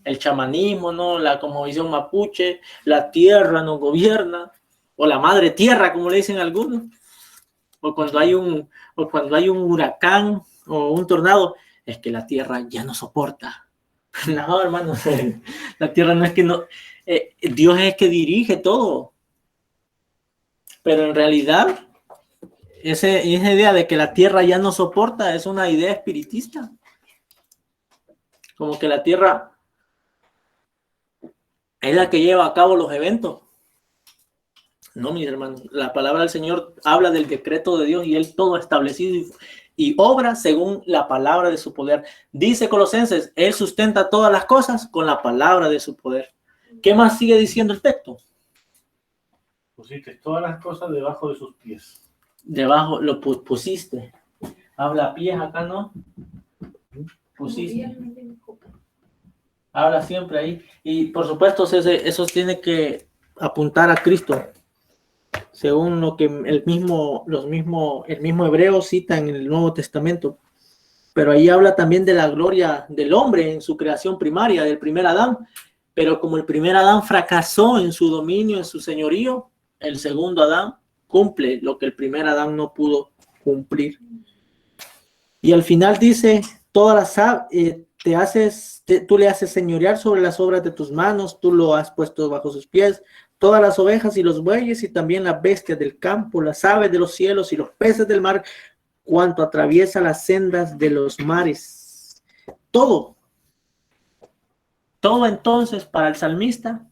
El chamanismo, ¿no? La cosmovisión mapuche, la tierra no gobierna, o la madre tierra, como le dicen algunos. O cuando hay un huracán o un tornado, es que la tierra ya no soporta. No, hermano, la tierra no es que no. Dios es que dirige todo. Pero en realidad, esa idea de que la tierra ya no soporta es una idea espiritista. Como que la tierra es la que lleva a cabo los eventos. No, mis hermanos, la palabra del Señor habla del decreto de Dios y Él todo establecido y obra según la palabra de su poder. Dice Colosenses, Él sustenta todas las cosas con la palabra de su poder. ¿Qué más sigue diciendo el texto?
Pusiste todas las cosas debajo de sus pies.
Debajo lo pusiste. Habla pies acá, ¿no? Pusiste. Habla siempre ahí. Y por supuesto, eso tiene que apuntar a Cristo. Según lo que el mismo Hebreo cita en el Nuevo Testamento. Pero ahí habla también de la gloria del hombre en su creación primaria, del primer Adán. Pero como el primer Adán fracasó en su dominio, en su señorío, el segundo Adán cumple lo que el primer Adán no pudo cumplir. Y al final dice, tú le haces señorear sobre las obras de tus manos, tú lo has puesto bajo sus pies, todas las ovejas y los bueyes y también las bestias del campo, las aves de los cielos y los peces del mar, cuanto atraviesa las sendas de los mares. Todo entonces para el salmista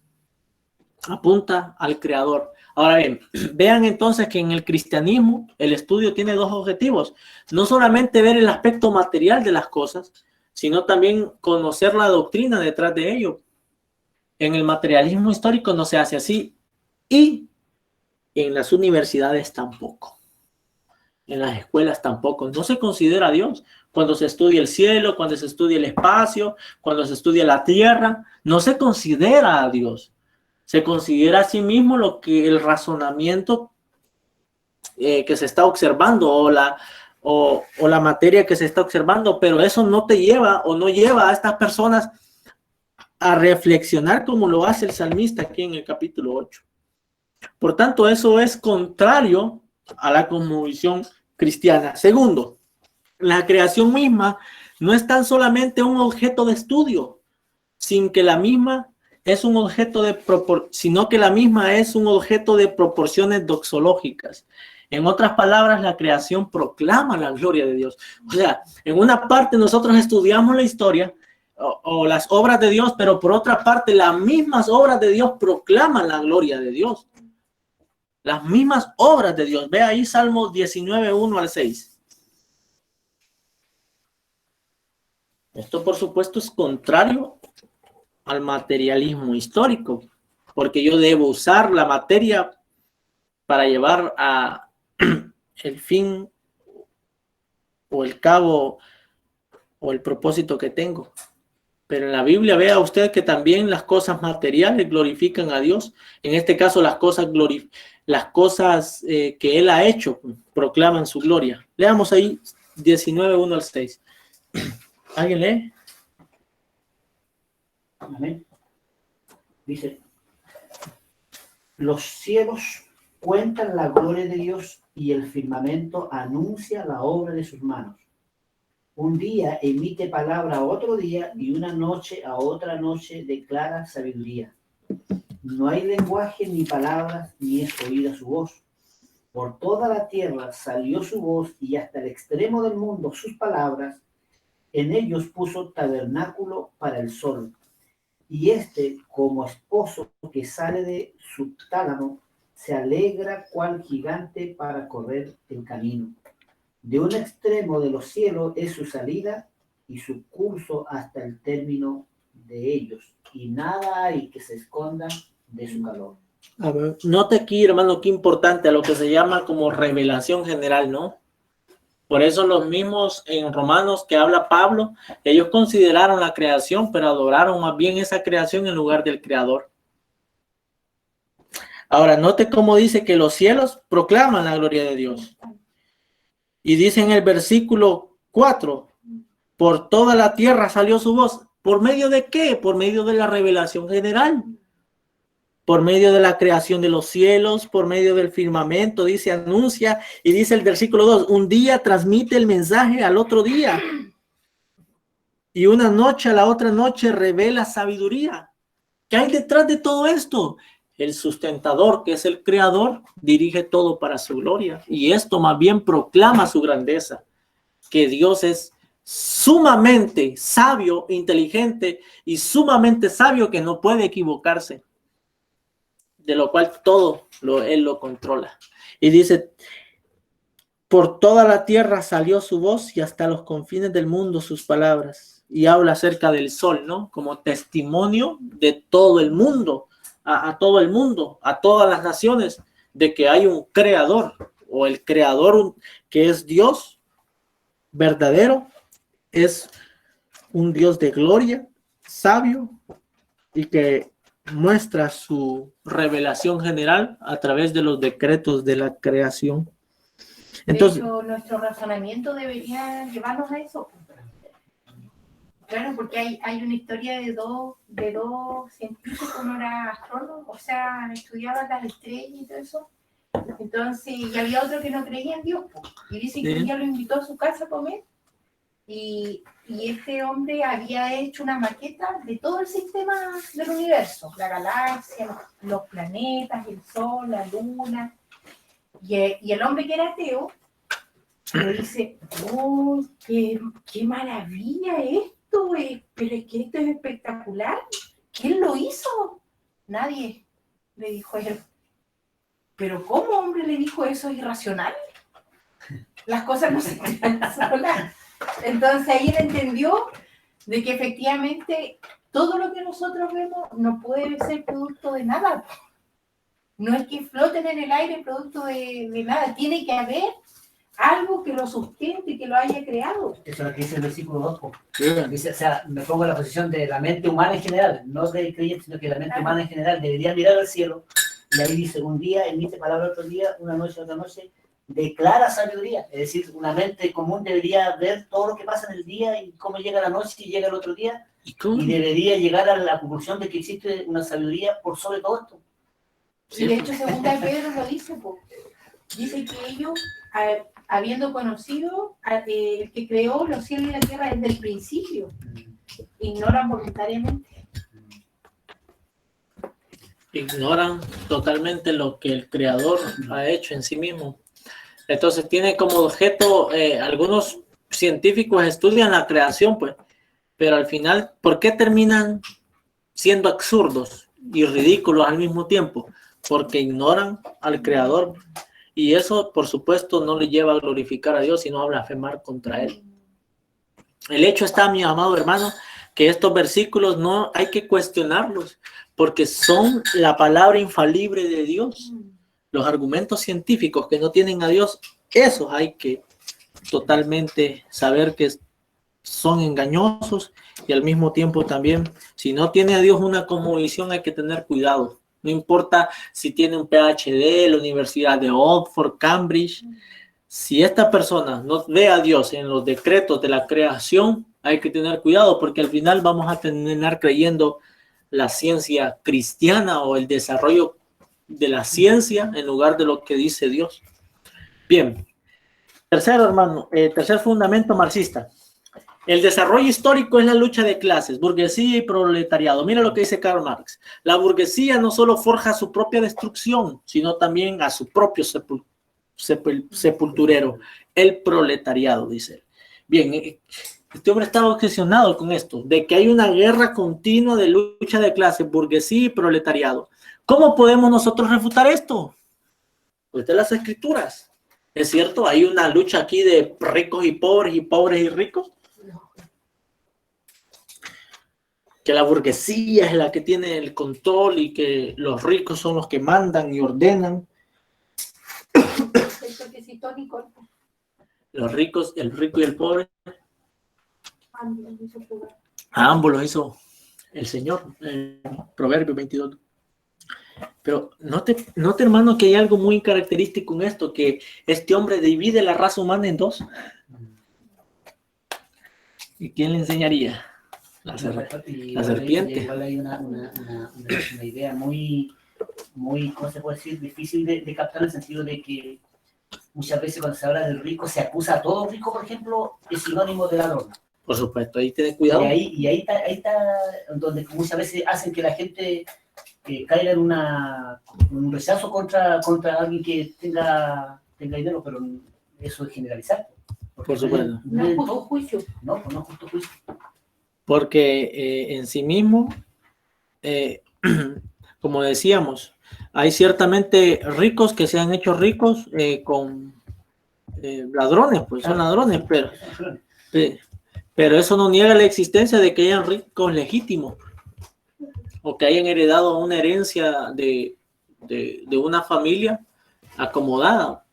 apunta al Creador. Ahora bien, vean entonces que en el cristianismo el estudio tiene dos objetivos. No solamente ver el aspecto material de las cosas, sino también conocer la doctrina detrás de ello. En el materialismo histórico no se hace así y en las universidades tampoco. En las escuelas tampoco. No se considera a Dios. Cuando se estudia el cielo, cuando se estudia el espacio, cuando se estudia la tierra, no se considera a Dios. Se considera a sí mismo lo que el razonamiento que se está observando o la materia que se está observando, pero eso no te lleva o no lleva a estas personas a reflexionar como lo hace el salmista aquí en el capítulo 8. Por tanto, eso es contrario a la cosmovisión cristiana. Segundo, la creación misma no es tan solamente un objeto de estudio, sino que la misma es un objeto sino que la misma es un objeto de proporciones doxológicas. En otras palabras, la creación proclama la gloria de Dios. O sea, en una parte nosotros estudiamos la historia o las obras de Dios, pero por otra parte, las mismas obras de Dios proclaman la gloria de Dios. Las mismas obras de Dios. Ve ahí Salmos 19, 1 al 6. Esto, por supuesto, es contrario al materialismo histórico, porque yo debo usar la materia para llevar a el fin o el cabo o el propósito que tengo. Pero en la Biblia vea usted que también las cosas materiales glorifican a Dios. En este caso, las cosas que Él ha hecho proclaman su gloria. Leamos ahí 19, 1 al 6. ¿Alguien lee?
Amén. Dice, los cielos cuentan la gloria de Dios y el firmamento anuncia la obra de sus manos. Un día emite palabra a otro día y una noche a otra noche declara sabiduría. No hay lenguaje ni palabras, ni es oída su voz. Por toda la tierra salió su voz y hasta el extremo del mundo sus palabras. En ellos puso tabernáculo para el sol. Y como esposo que sale de su tálamo, se alegra cual gigante para correr el camino. De un extremo de los cielos es su salida y su curso hasta el término de ellos. Y nada hay que se esconda de su calor.
A ver, note aquí, hermano, qué importante a lo que se llama como revelación general, ¿no? Por eso los mismos en Romanos que habla Pablo, ellos consideraron la creación, pero adoraron más bien esa creación en lugar del creador. Ahora, note cómo dice que los cielos proclaman la gloria de Dios. Y dice en el versículo 4, por toda la tierra salió su voz. ¿Por medio de qué? Por medio de la revelación general. Por medio de la creación de los cielos, por medio del firmamento, dice, anuncia, y dice el versículo 2, un día transmite el mensaje al otro día, y una noche a la otra noche revela sabiduría. ¿Qué hay detrás de todo esto? El sustentador, que es el creador, dirige todo para su gloria, y esto más bien proclama su grandeza, que Dios es sumamente sabio, inteligente, y sumamente sabio que no puede equivocarse, de lo cual todo Él lo controla. Y dice, por toda la tierra salió su voz y hasta los confines del mundo sus palabras. Y habla acerca del sol, ¿no? Como testimonio de todo el mundo, a todo el mundo, a todas las naciones, de que hay un creador, o el creador que es Dios verdadero, es un Dios de gloria, sabio, y que muestra su revelación general a través de los decretos de la creación. Entonces,
de hecho, nuestro razonamiento debería llevarnos a eso. Claro, porque hay una historia de dos científicos, uno era astrónomo, o sea, estudiaban las estrellas y todo eso. Entonces, y había otro que no creía en Dios, y dice que un día lo invitó a su casa a comer. Y este hombre había hecho una maqueta de todo el sistema del universo, la galaxia, los planetas, el sol, la luna. Y el hombre que era ateo le dice, ¡oh, qué maravilla esto! Pero es que esto es espectacular. ¿Quién lo hizo? Nadie, le dijo él. ¿Pero cómo, hombre? Le dijo, eso es irracional. Las cosas no se crean solas. Entonces ahí él entendió de que efectivamente todo lo que nosotros vemos no puede ser producto de nada. No es que floten en el aire producto de nada. Tiene que haber algo que lo sustente, que lo haya creado.
Eso es lo que dice el versículo 2.
Bien.
Dice, o sea, me pongo en la posición de la mente humana en general, no del creyente, sino que la mente humana en general debería mirar al cielo. Y ahí dice, un día emite palabra otro día, una noche otra noche, declara sabiduría. Es decir, una mente común debería ver todo lo que pasa en el día y cómo llega la noche y llega el otro día. Y debería llegar a la conclusión de que existe una sabiduría por sobre todo esto.
Y de hecho, segunda de Pedro lo dice, po. Dice que ellos, habiendo conocido el que creó los cielos y la tierra desde el principio, ignoran voluntariamente.
Ignoran totalmente lo que el Creador ha hecho en sí mismo. Entonces tiene como objeto, algunos científicos estudian la creación, pues, pero al final, ¿por qué terminan siendo absurdos y ridículos al mismo tiempo? Porque ignoran al Creador. Y eso, por supuesto, no le lleva a glorificar a Dios, sino a blasfemar contra Él. El hecho está, mi amado hermano, que estos versículos no hay que cuestionarlos, porque son la palabra infalible de Dios. Los argumentos científicos que no tienen a Dios, esos hay que totalmente saber que son engañosos, y al mismo tiempo también, si no tiene a Dios una cosmovisión, hay que tener cuidado. No importa si tiene un PhD, la Universidad de Oxford, Cambridge. Si esta persona no ve a Dios en los decretos de la creación, hay que tener cuidado, porque al final vamos a terminar creyendo la ciencia cristiana o el desarrollo de la ciencia en lugar de lo que dice Dios. Bien. Tercero, hermano, tercer fundamento marxista. El desarrollo histórico es la lucha de clases, burguesía y proletariado. Mira lo que dice Karl Marx. La burguesía no solo forja su propia destrucción, sino también a su propio sepulturero, el proletariado, dice él. Bien, este hombre estaba obsesionado con esto, de que hay una guerra continua de lucha de clases, burguesía y proletariado. ¿Cómo podemos nosotros refutar esto? Pues de las escrituras. ¿Es cierto? Hay una lucha aquí de ricos y pobres y ricos. Que la burguesía es la que tiene el control y que los ricos son los que mandan y ordenan. Los ricos, el rico y el pobre. A ambos los hizo el Señor, Proverbio 22. Pero note, hermano, que hay algo muy característico en esto, que este hombre divide la raza humana en dos. ¿Y quién le enseñaría? La serpiente.
Igual hay una idea muy, ¿cómo se puede decir? Difícil de captar, en el sentido de que muchas veces cuando se habla del rico, se acusa a todo rico, por ejemplo, es sinónimo de ladrón.
Por supuesto, ahí tiene cuidado.
Y ahí está donde muchas veces hacen que la gente caiga en un rechazo contra alguien que tenga dinero, pero eso es generalizar.
Por supuesto.
No es justo juicio.
No es justo juicio.
Porque en sí mismo, como decíamos, hay ciertamente ricos que se han hecho ricos con ladrones, pues son ladrones, pero eso no niega la existencia de que hayan ricos legítimos o que hayan heredado una herencia de una familia acomodada.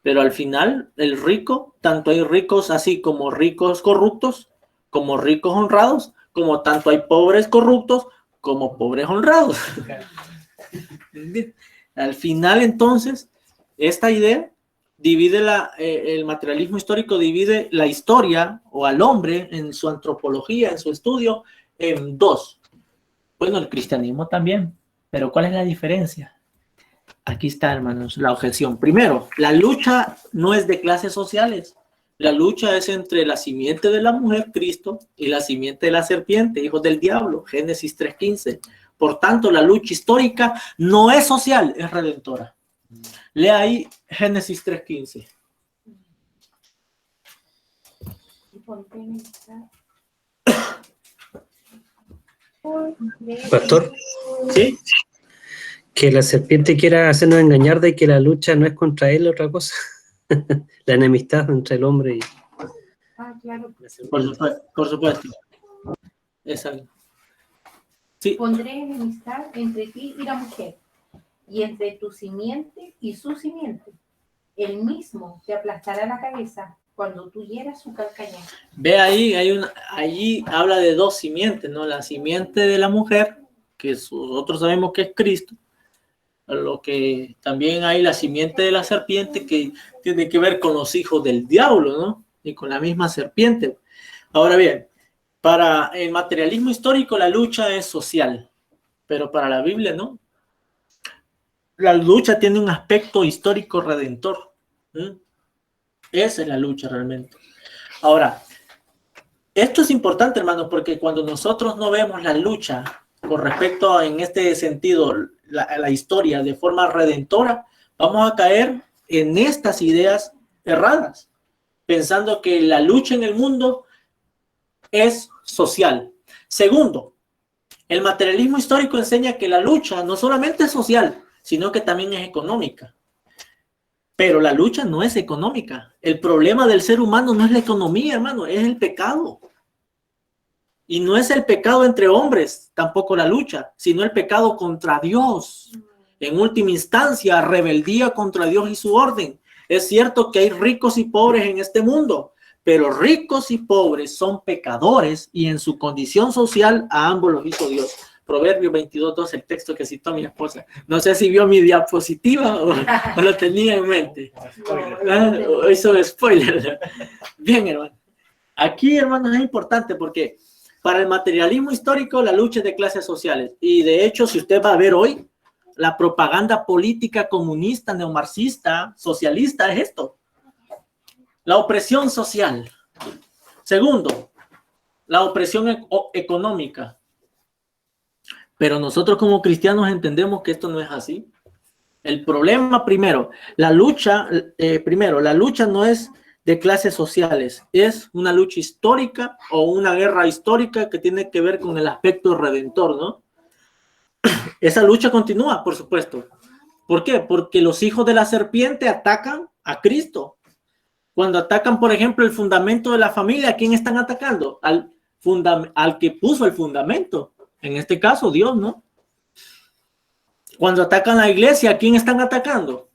Pero al final, el rico, tanto hay ricos así como ricos corruptos, como ricos honrados, como tanto hay pobres corruptos como pobres honrados. Al final, entonces, esta idea divide el materialismo histórico divide la historia o al hombre en su antropología, en su estudio, en dos. Bueno, el cristianismo también, pero ¿cuál es la diferencia? Aquí está, hermanos, la objeción. Primero, la lucha no es de clases sociales. La lucha es entre la simiente de la mujer, Cristo, y la simiente de la serpiente, hijos del diablo, Génesis 3:15. Por tanto, la lucha histórica no es social, es redentora. Lea ahí Génesis 3:15.
Pastor,
¿Sí?
que la serpiente quiera hacernos engañar de que la lucha no es contra él, otra cosa. La enemistad entre el hombre y
Claro.
Por supuesto. Exacto. Sí.
Pondré enemistad entre ti y la mujer, y entre tu simiente y su simiente. él mismo te aplastará la cabeza cuando tú hieras su calcañar.
Ve ahí, allí habla de dos simientes, ¿no? La simiente de la mujer, que nosotros sabemos que es Cristo, lo que también hay la simiente de la serpiente, que tiene que ver con los hijos del diablo, ¿no? Y con la misma serpiente. Ahora bien, para el materialismo histórico la lucha es social, pero para la Biblia no. La lucha tiene un aspecto histórico redentor. Esa es la lucha realmente. Ahora, esto es importante, hermanos, porque cuando nosotros no vemos la lucha con respecto a, en este sentido, la historia de forma redentora, vamos a caer en estas ideas erradas, pensando que la lucha en el mundo es social. Segundo, el materialismo histórico enseña que la lucha no solamente es social, sino que también es económica. Pero la lucha no es económica. El problema del ser humano no es la economía, hermano, es el pecado. Y no es el pecado entre hombres, tampoco la lucha, sino el pecado contra Dios. En última instancia, rebeldía contra Dios y su orden. Es cierto que hay ricos y pobres en este mundo, pero ricos y pobres son pecadores y en su condición social a ambos los hizo Dios. Proverbios 22:2, el texto que citó mi esposa. No sé si vio mi diapositiva o lo tenía en mente. O hizo un spoiler. Bien, hermano. Aquí, hermanos, es importante porque para el materialismo histórico la lucha es de clases sociales. Y de hecho, si usted va a ver hoy, la propaganda política comunista, neomarxista, socialista es esto. La opresión social. Segundo, la opresión económica. Pero nosotros como cristianos entendemos que esto no es así. El problema la lucha no es de clases sociales, es una lucha histórica o una guerra histórica que tiene que ver con el aspecto redentor, ¿no? Esa lucha continúa, por supuesto. ¿Por qué? Porque los hijos de la serpiente atacan a Cristo. Cuando atacan, por ejemplo, el fundamento de la familia, ¿a quién están atacando? Al que puso el fundamento. En este caso, Dios, ¿no? Cuando atacan la iglesia, ¿a quién están atacando?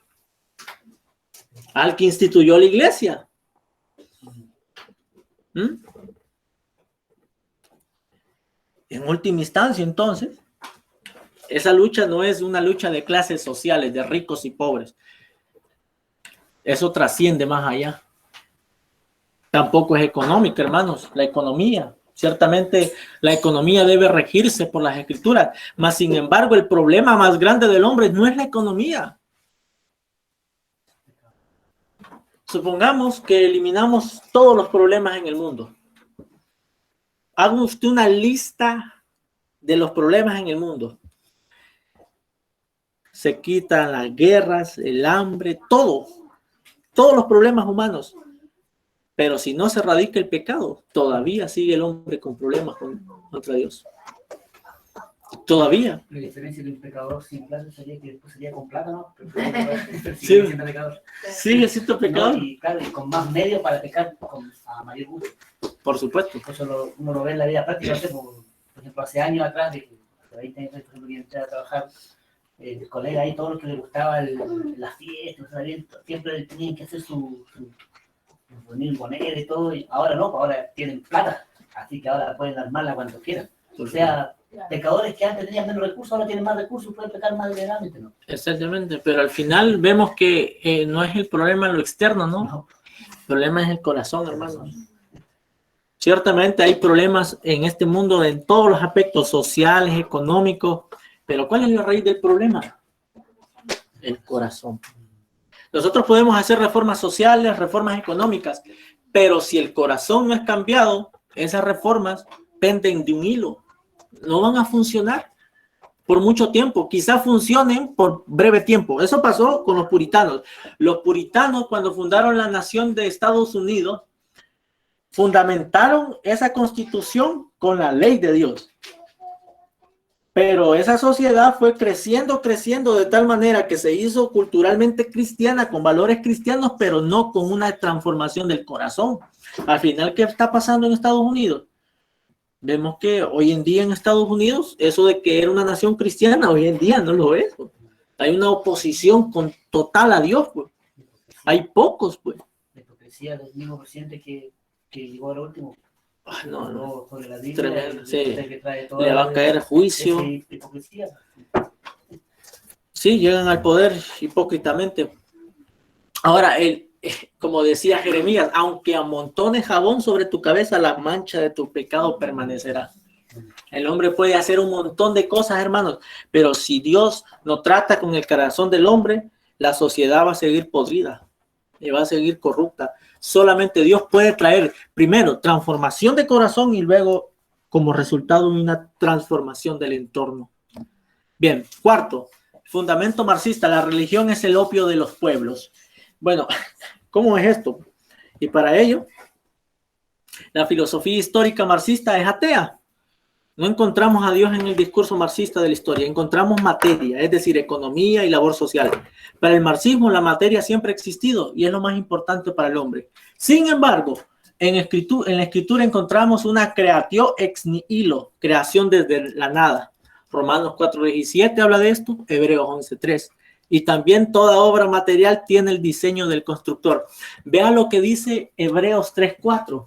Al que instituyó la iglesia. En última instancia, entonces, esa lucha no es una lucha de clases sociales, de ricos y pobres. Eso trasciende más allá. Tampoco es económica, hermanos. La economía, ciertamente la economía debe regirse por las escrituras, mas sin embargo el problema más grande del hombre no es la economía. Supongamos que eliminamos todos los problemas en el mundo. Haga usted una lista de los problemas en el mundo. Se quitan las guerras, el hambre, todos los problemas humanos. Pero si no se erradica el pecado, todavía sigue el hombre con problemas contra Dios. Todavía.
La diferencia de un pecador sin plata sería que después sería con plata, ¿no?
Sí. Sigue siendo pecador.
No, y claro, y con más medios para pecar a mayor gusto.
Por supuesto.
Eso uno lo ve en la vida práctica. Por ejemplo, hace años atrás, de 20 años, por ejemplo, que entré a trabajar, el colega ahí, todo lo que le gustaba, las fiestas, siempre tenían que hacer su unir moneda y todo, y ahora no, ahora tienen plata, así que ahora pueden armarla cuando quieran. O sea, pecadores que antes tenían menos recursos, ahora tienen más recursos, pueden pecar más legalmente, ¿no?
Exactamente, pero al final vemos que no es el problema lo externo, ¿no? El problema es el corazón, hermano. Ciertamente hay problemas en este mundo en todos los aspectos sociales, económicos, pero ¿cuál es la raíz del problema? El corazón. Nosotros podemos hacer reformas sociales, reformas económicas, pero si el corazón no es cambiado, esas reformas penden de un hilo. No van a funcionar por mucho tiempo. Quizás funcionen por breve tiempo. Eso pasó con los puritanos. Los puritanos, cuando fundaron la nación de Estados Unidos, fundamentaron esa constitución con la ley de Dios. Pero esa sociedad fue creciendo de tal manera que se hizo culturalmente cristiana, con valores cristianos, pero no con una transformación del corazón. Al final, ¿qué está pasando en Estados Unidos? Vemos que hoy en día en Estados Unidos, eso de que era una nación cristiana, hoy en día no lo es. Hay una oposición total a Dios. Hay pocos, pues.
La hipocresía del mismo presidente que llegó ahora último.
No, no.
Habló sobre la Biblia,
Tremendo, sí.
que trae toda
Le va a caer juicio.
esa hipocresía.
Sí, llegan al poder hipócritamente. Ahora, como decía Jeremías, aunque amontones jabón sobre tu cabeza, la mancha de tu pecado permanecerá. El hombre puede hacer un montón de cosas, hermanos, pero si Dios no trata con el corazón del hombre, la sociedad va a seguir podrida y va a seguir corrupta. Solamente Dios puede traer, primero, transformación de corazón y luego, como resultado, una transformación del entorno. Bien, cuarto, fundamento marxista, la religión es el opio de los pueblos. Bueno, ¿cómo es esto? Y para ello, la filosofía histórica marxista es atea. No encontramos a Dios en el discurso marxista de la historia, encontramos materia, es decir, economía y labor social. Para el marxismo, la materia siempre ha existido y es lo más importante para el hombre. Sin embargo, en la escritura encontramos una creatio ex nihilo, creación desde la nada. Romanos 4:17 habla de esto, Hebreos 11:3. Y también toda obra material tiene el diseño del constructor. Vean lo que dice Hebreos 3:4.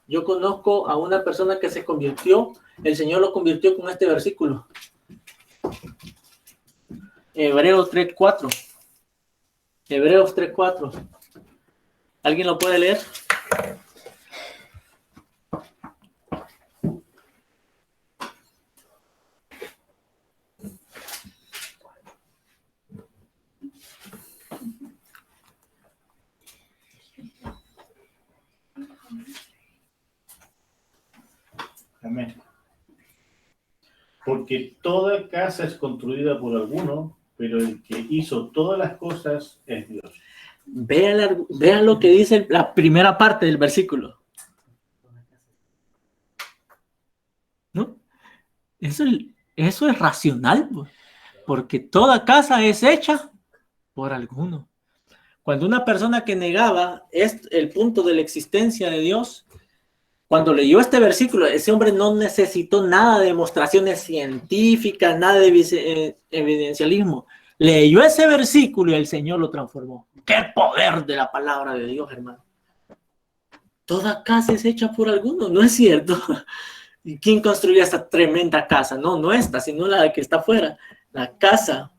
Yo conozco a una persona que se convirtió, el Señor lo convirtió con este versículo. Hebreos 3:4. Hebreos 3:4. ¿Alguien lo puede leer?
Amén. Porque toda casa es construida por alguno, pero el que hizo todas las cosas es Dios.
Vean lo que dice la primera parte del versículo. ¿No? Eso es racional, pues, porque toda casa es hecha por alguno. Cuando una persona que negaba el punto de la existencia de Dios, cuando leyó este versículo, ese hombre no necesitó nada de demostraciones científicas, nada de evidencialismo. Leyó ese versículo y el Señor lo transformó. ¡Qué poder de la palabra de Dios, hermano! Toda casa es hecha por alguno, ¿no es cierto? ¿Y quién construyó esta tremenda casa? No, no esta, sino la que está afuera. La casa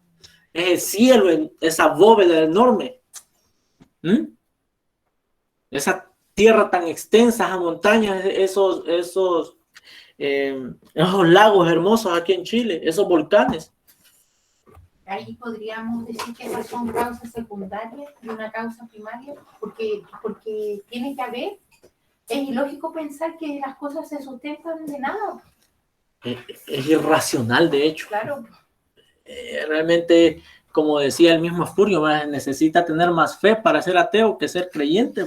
es el cielo, esa bóveda enorme. Esa tierra tan extensa, esas montañas, esos lagos hermosos aquí en Chile, esos volcanes.
Ahí podríamos decir que esas son causas secundarias y una causa primaria, porque tiene que haber, es ilógico pensar que las cosas se sustentan de nada.
Es irracional, de hecho.
Claro.
Realmente, como decía el mismo Espurio, necesita tener más fe para ser ateo que ser creyente,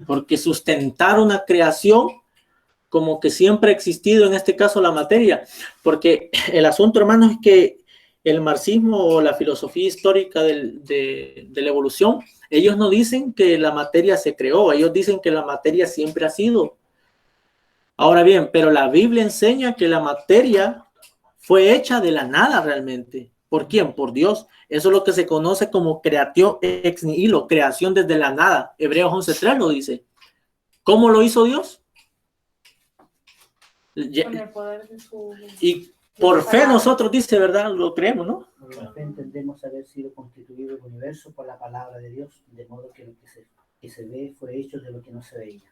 porque sustentar una creación como que siempre ha existido, en este caso la materia, porque el asunto, hermanos, es que el marxismo o la filosofía histórica de la evolución, ellos no dicen que la materia se creó, ellos dicen que la materia siempre ha sido. Ahora bien, pero la Biblia enseña que la materia fue hecha de la nada realmente. ¿Por quién? Por Dios. Eso es lo que se conoce como creatio ex nihilo, creación desde la nada. Hebreos 11:3 lo dice. ¿Cómo lo hizo Dios?
Con el poder de su...
Y por fe nosotros, dice, ¿verdad? Lo creemos, ¿no?
Por la fe entendemos haber sido constituido el universo por la palabra de Dios, de modo que lo que se ve fue hecho de lo que no se veía.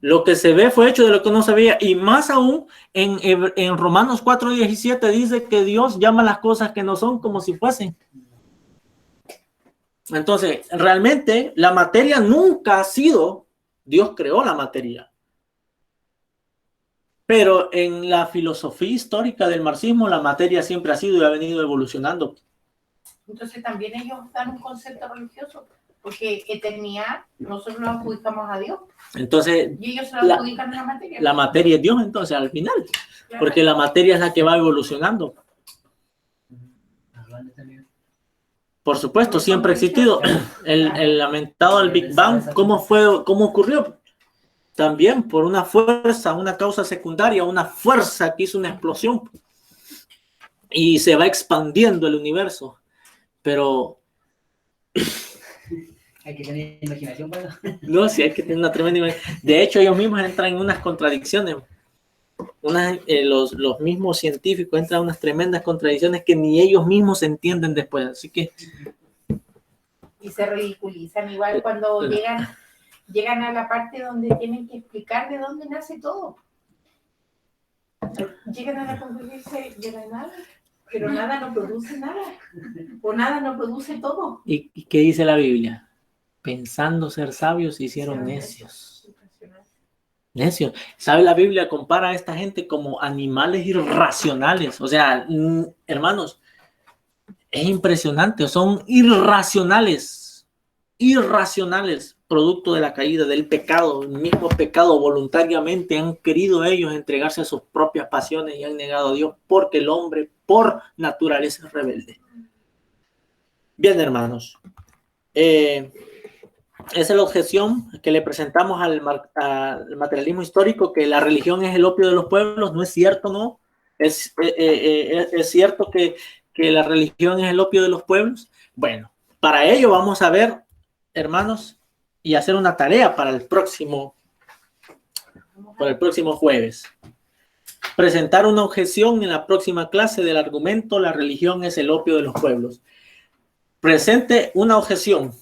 Lo que se ve fue hecho de lo que no se veía. Y más aún, en Romanos 4:17 dice que Dios llama las cosas que no son como si fuesen. Entonces, realmente la materia nunca ha sido, Dios creó la materia. Pero en la filosofía histórica del marxismo, la materia siempre ha sido y ha venido evolucionando.
Entonces también ellos dan un concepto religioso, porque eternidad nosotros lo adjudicamos a Dios.
Entonces,
Y ellos se lo adjudican a la materia.
La materia es Dios, entonces, al final. Claro. Porque la materia es la que va evolucionando. Por supuesto, siempre ha existido. El lamentado el Big Bang, ¿cómo ocurrió? También por una fuerza, una causa secundaria, una fuerza que hizo una explosión. Y se va expandiendo el universo. Pero
Hay que tener imaginación para...
No, sí, hay que tener una tremenda imaginación. De hecho, ellos mismos entran en unas contradicciones. Los mismos científicos entran en unas tremendas contradicciones que ni ellos mismos se entienden después. Así que...
Y se ridiculizan igual cuando llegan a la parte donde tienen que explicar de dónde nace todo. Llegan a la conclusión y dicen, de la nada, pero nada no produce nada. O nada no produce todo.
¿Y qué dice la Biblia? Pensando ser sabios, se hicieron necios. Necios. ¿Sabe? La Biblia compara a esta gente como animales irracionales. O sea, hermanos, es impresionante. Son irracionales. Irracionales, producto de la caída, del pecado. El mismo pecado, voluntariamente han querido ellos entregarse a sus propias pasiones y han negado a Dios porque el hombre, por naturaleza, es rebelde. Bien, hermanos. Esa es la objeción que le presentamos al materialismo histórico, que la religión es el opio de los pueblos. No es cierto, ¿no? Es cierto que la religión es el opio de los pueblos. Bueno, para ello vamos a ver, hermanos, y hacer una tarea para el próximo jueves. Presentar una objeción en la próxima clase del argumento la religión es el opio de los pueblos. Presente una objeción.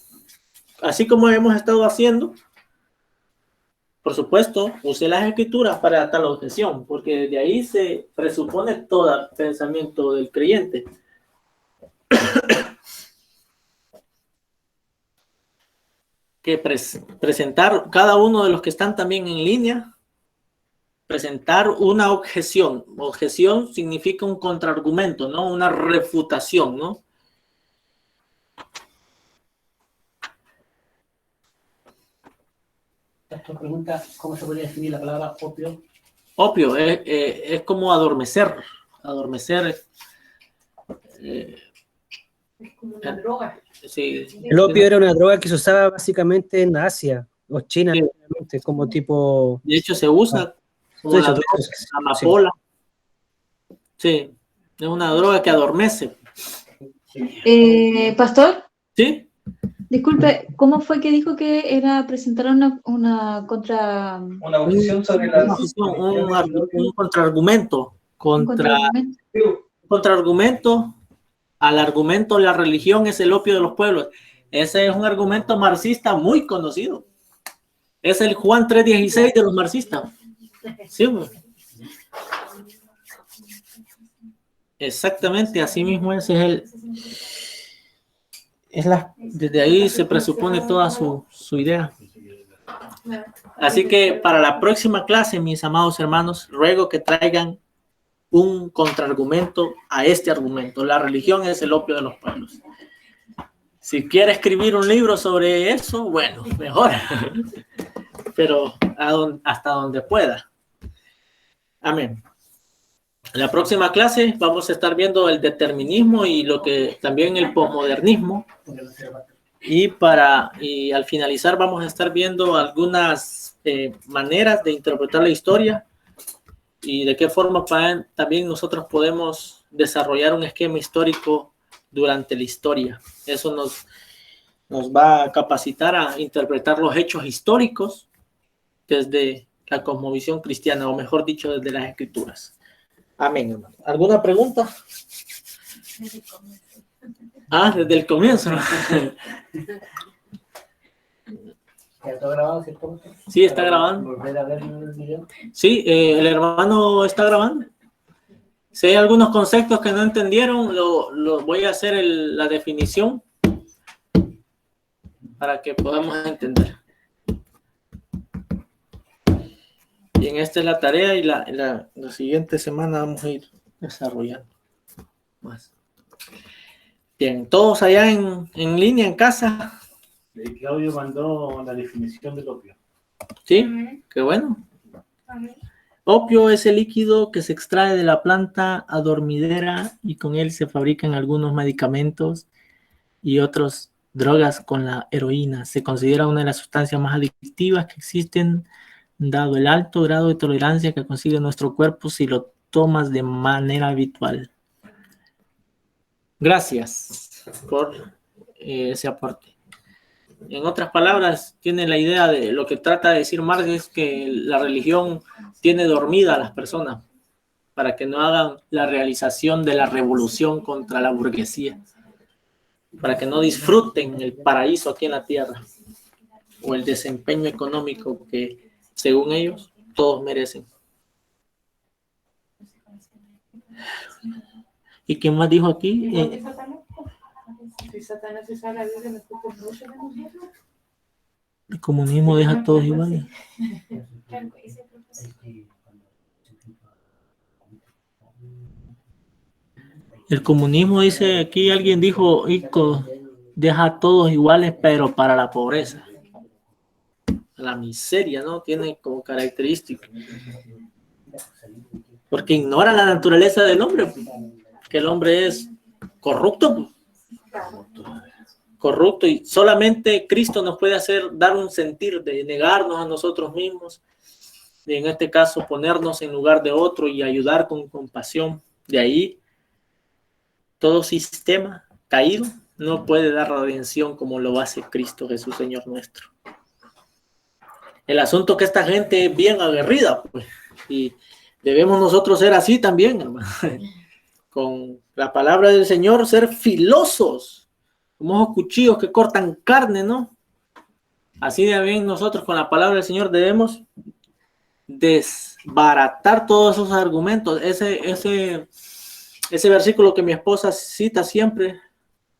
Así como hemos estado haciendo, por supuesto, use las escrituras para tal objeción, porque de ahí se presupone todo pensamiento del creyente. Que presentar, cada uno de los que están también en línea, presentar una objeción. Objeción significa un contraargumento, ¿no? Una refutación, ¿no?
Esta pregunta, ¿cómo se podría definir la palabra opio?
Opio es como adormecer. Adormecer.
Es como una droga.
Sí.
El opio era una droga que se usaba básicamente en Asia o China,
Sí.
como tipo...
De hecho, se usa como
De
la
hecho,
droga, amapola. Sí, es una droga que adormece.
Pastor,
¿Sí?
disculpe, ¿cómo fue que dijo que era presentar una contra...
Una objeción sobre la...
Un contraargumento.
un contraargumento?
Contraargumento al argumento la religión es el opio de los pueblos. Ese es un argumento marxista muy conocido. Es el Juan 3:16 de los marxistas. Sí, pues. Exactamente, así mismo ese desde ahí se presupone toda su idea. Así que para la próxima clase, mis amados hermanos, ruego que traigan un contraargumento a este argumento. La religión es el opio de los pueblos. Si quiere escribir un libro sobre eso, bueno, mejor. Pero hasta donde pueda. Amén. En la próxima clase vamos a estar viendo el determinismo y también el posmodernismo. Y al finalizar vamos a estar viendo algunas maneras de interpretar la historia y de qué forma también nosotros podemos desarrollar un esquema histórico durante la historia. Eso nos va a capacitar a interpretar los hechos históricos desde la cosmovisión cristiana, o mejor dicho, desde las escrituras. Amén, hermano. ¿Alguna pregunta? Desde el comienzo.
¿Está grabado, cierto?
Sí, está grabando.
¿Volver a ver el video?
Sí, el hermano está grabando. Si hay algunos conceptos que no entendieron, lo voy a hacer la definición para que podamos entender. Bien, esta es la tarea y la siguiente semana vamos a ir desarrollando más. Bien, todos allá en línea, en casa.
Claudio mandó la definición del opio.
Sí, qué bueno. Opio es el líquido que se extrae de la planta adormidera y con él se fabrican algunos medicamentos y otras drogas con la heroína. Se considera una de las sustancias más adictivas que existen, dado el alto grado de tolerancia que consigue nuestro cuerpo si lo tomas de manera habitual. Gracias por ese aporte. En otras palabras, tiene la idea de lo que trata de decir Marx es que la religión tiene dormida a las personas para que no hagan la realización de la revolución contra la burguesía, para que no disfruten el paraíso aquí en la tierra o el desempeño económico que, según ellos, todos merecen. ¿Y quién más dijo aquí? El comunismo deja a todos iguales. El comunismo, dice aquí, alguien dijo, Ico, deja a todos iguales, pero para la pobreza. La miseria, ¿no? Tiene como característica. Porque ignora la naturaleza del hombre, que el hombre es corrupto. Corrupto, y solamente Cristo nos puede hacer dar un sentir de negarnos a nosotros mismos, y en este caso ponernos en lugar de otro y ayudar con compasión. De ahí todo sistema caído no puede dar redención como lo hace Cristo Jesús, Señor nuestro. El asunto es que esta gente es bien aguerrida, pues, y debemos nosotros ser así también, hermano. Con la palabra del Señor, ser filosos, como esos cuchillos que cortan carne, ¿no? Así de bien nosotros con la palabra del Señor debemos desbaratar todos esos argumentos. Ese versículo que mi esposa cita siempre,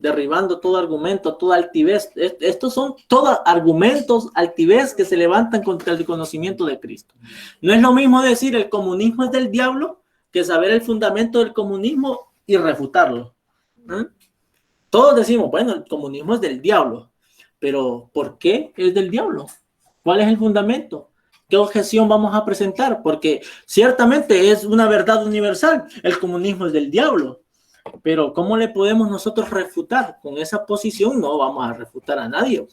derribando todo argumento, toda altivez. Estos son todos argumentos, altivez que se levantan contra el conocimiento de Cristo. No es lo mismo decir el comunismo es del diablo que saber el fundamento del comunismo y refutarlo. Todos decimos, bueno, el comunismo es del diablo, pero ¿por qué es del diablo? ¿Cuál es el fundamento? ¿Qué objeción vamos a presentar? Porque ciertamente es una verdad universal, el comunismo es del diablo, pero ¿cómo le podemos nosotros refutar? Con esa posición no vamos a refutar a nadie.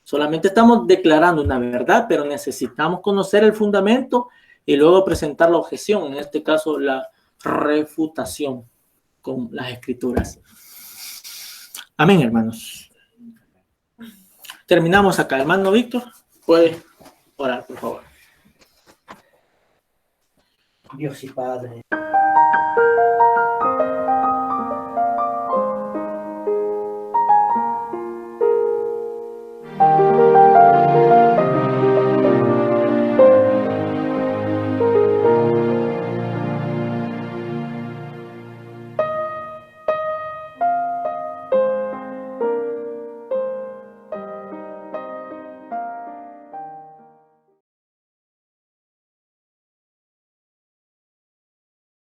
Solamente estamos declarando una verdad, pero necesitamos conocer el fundamento y luego presentar la objeción, en este caso la refutación con las escrituras. Amén, hermanos. Terminamos acá. Hermano Víctor, puede orar, por favor.
Dios y Padre.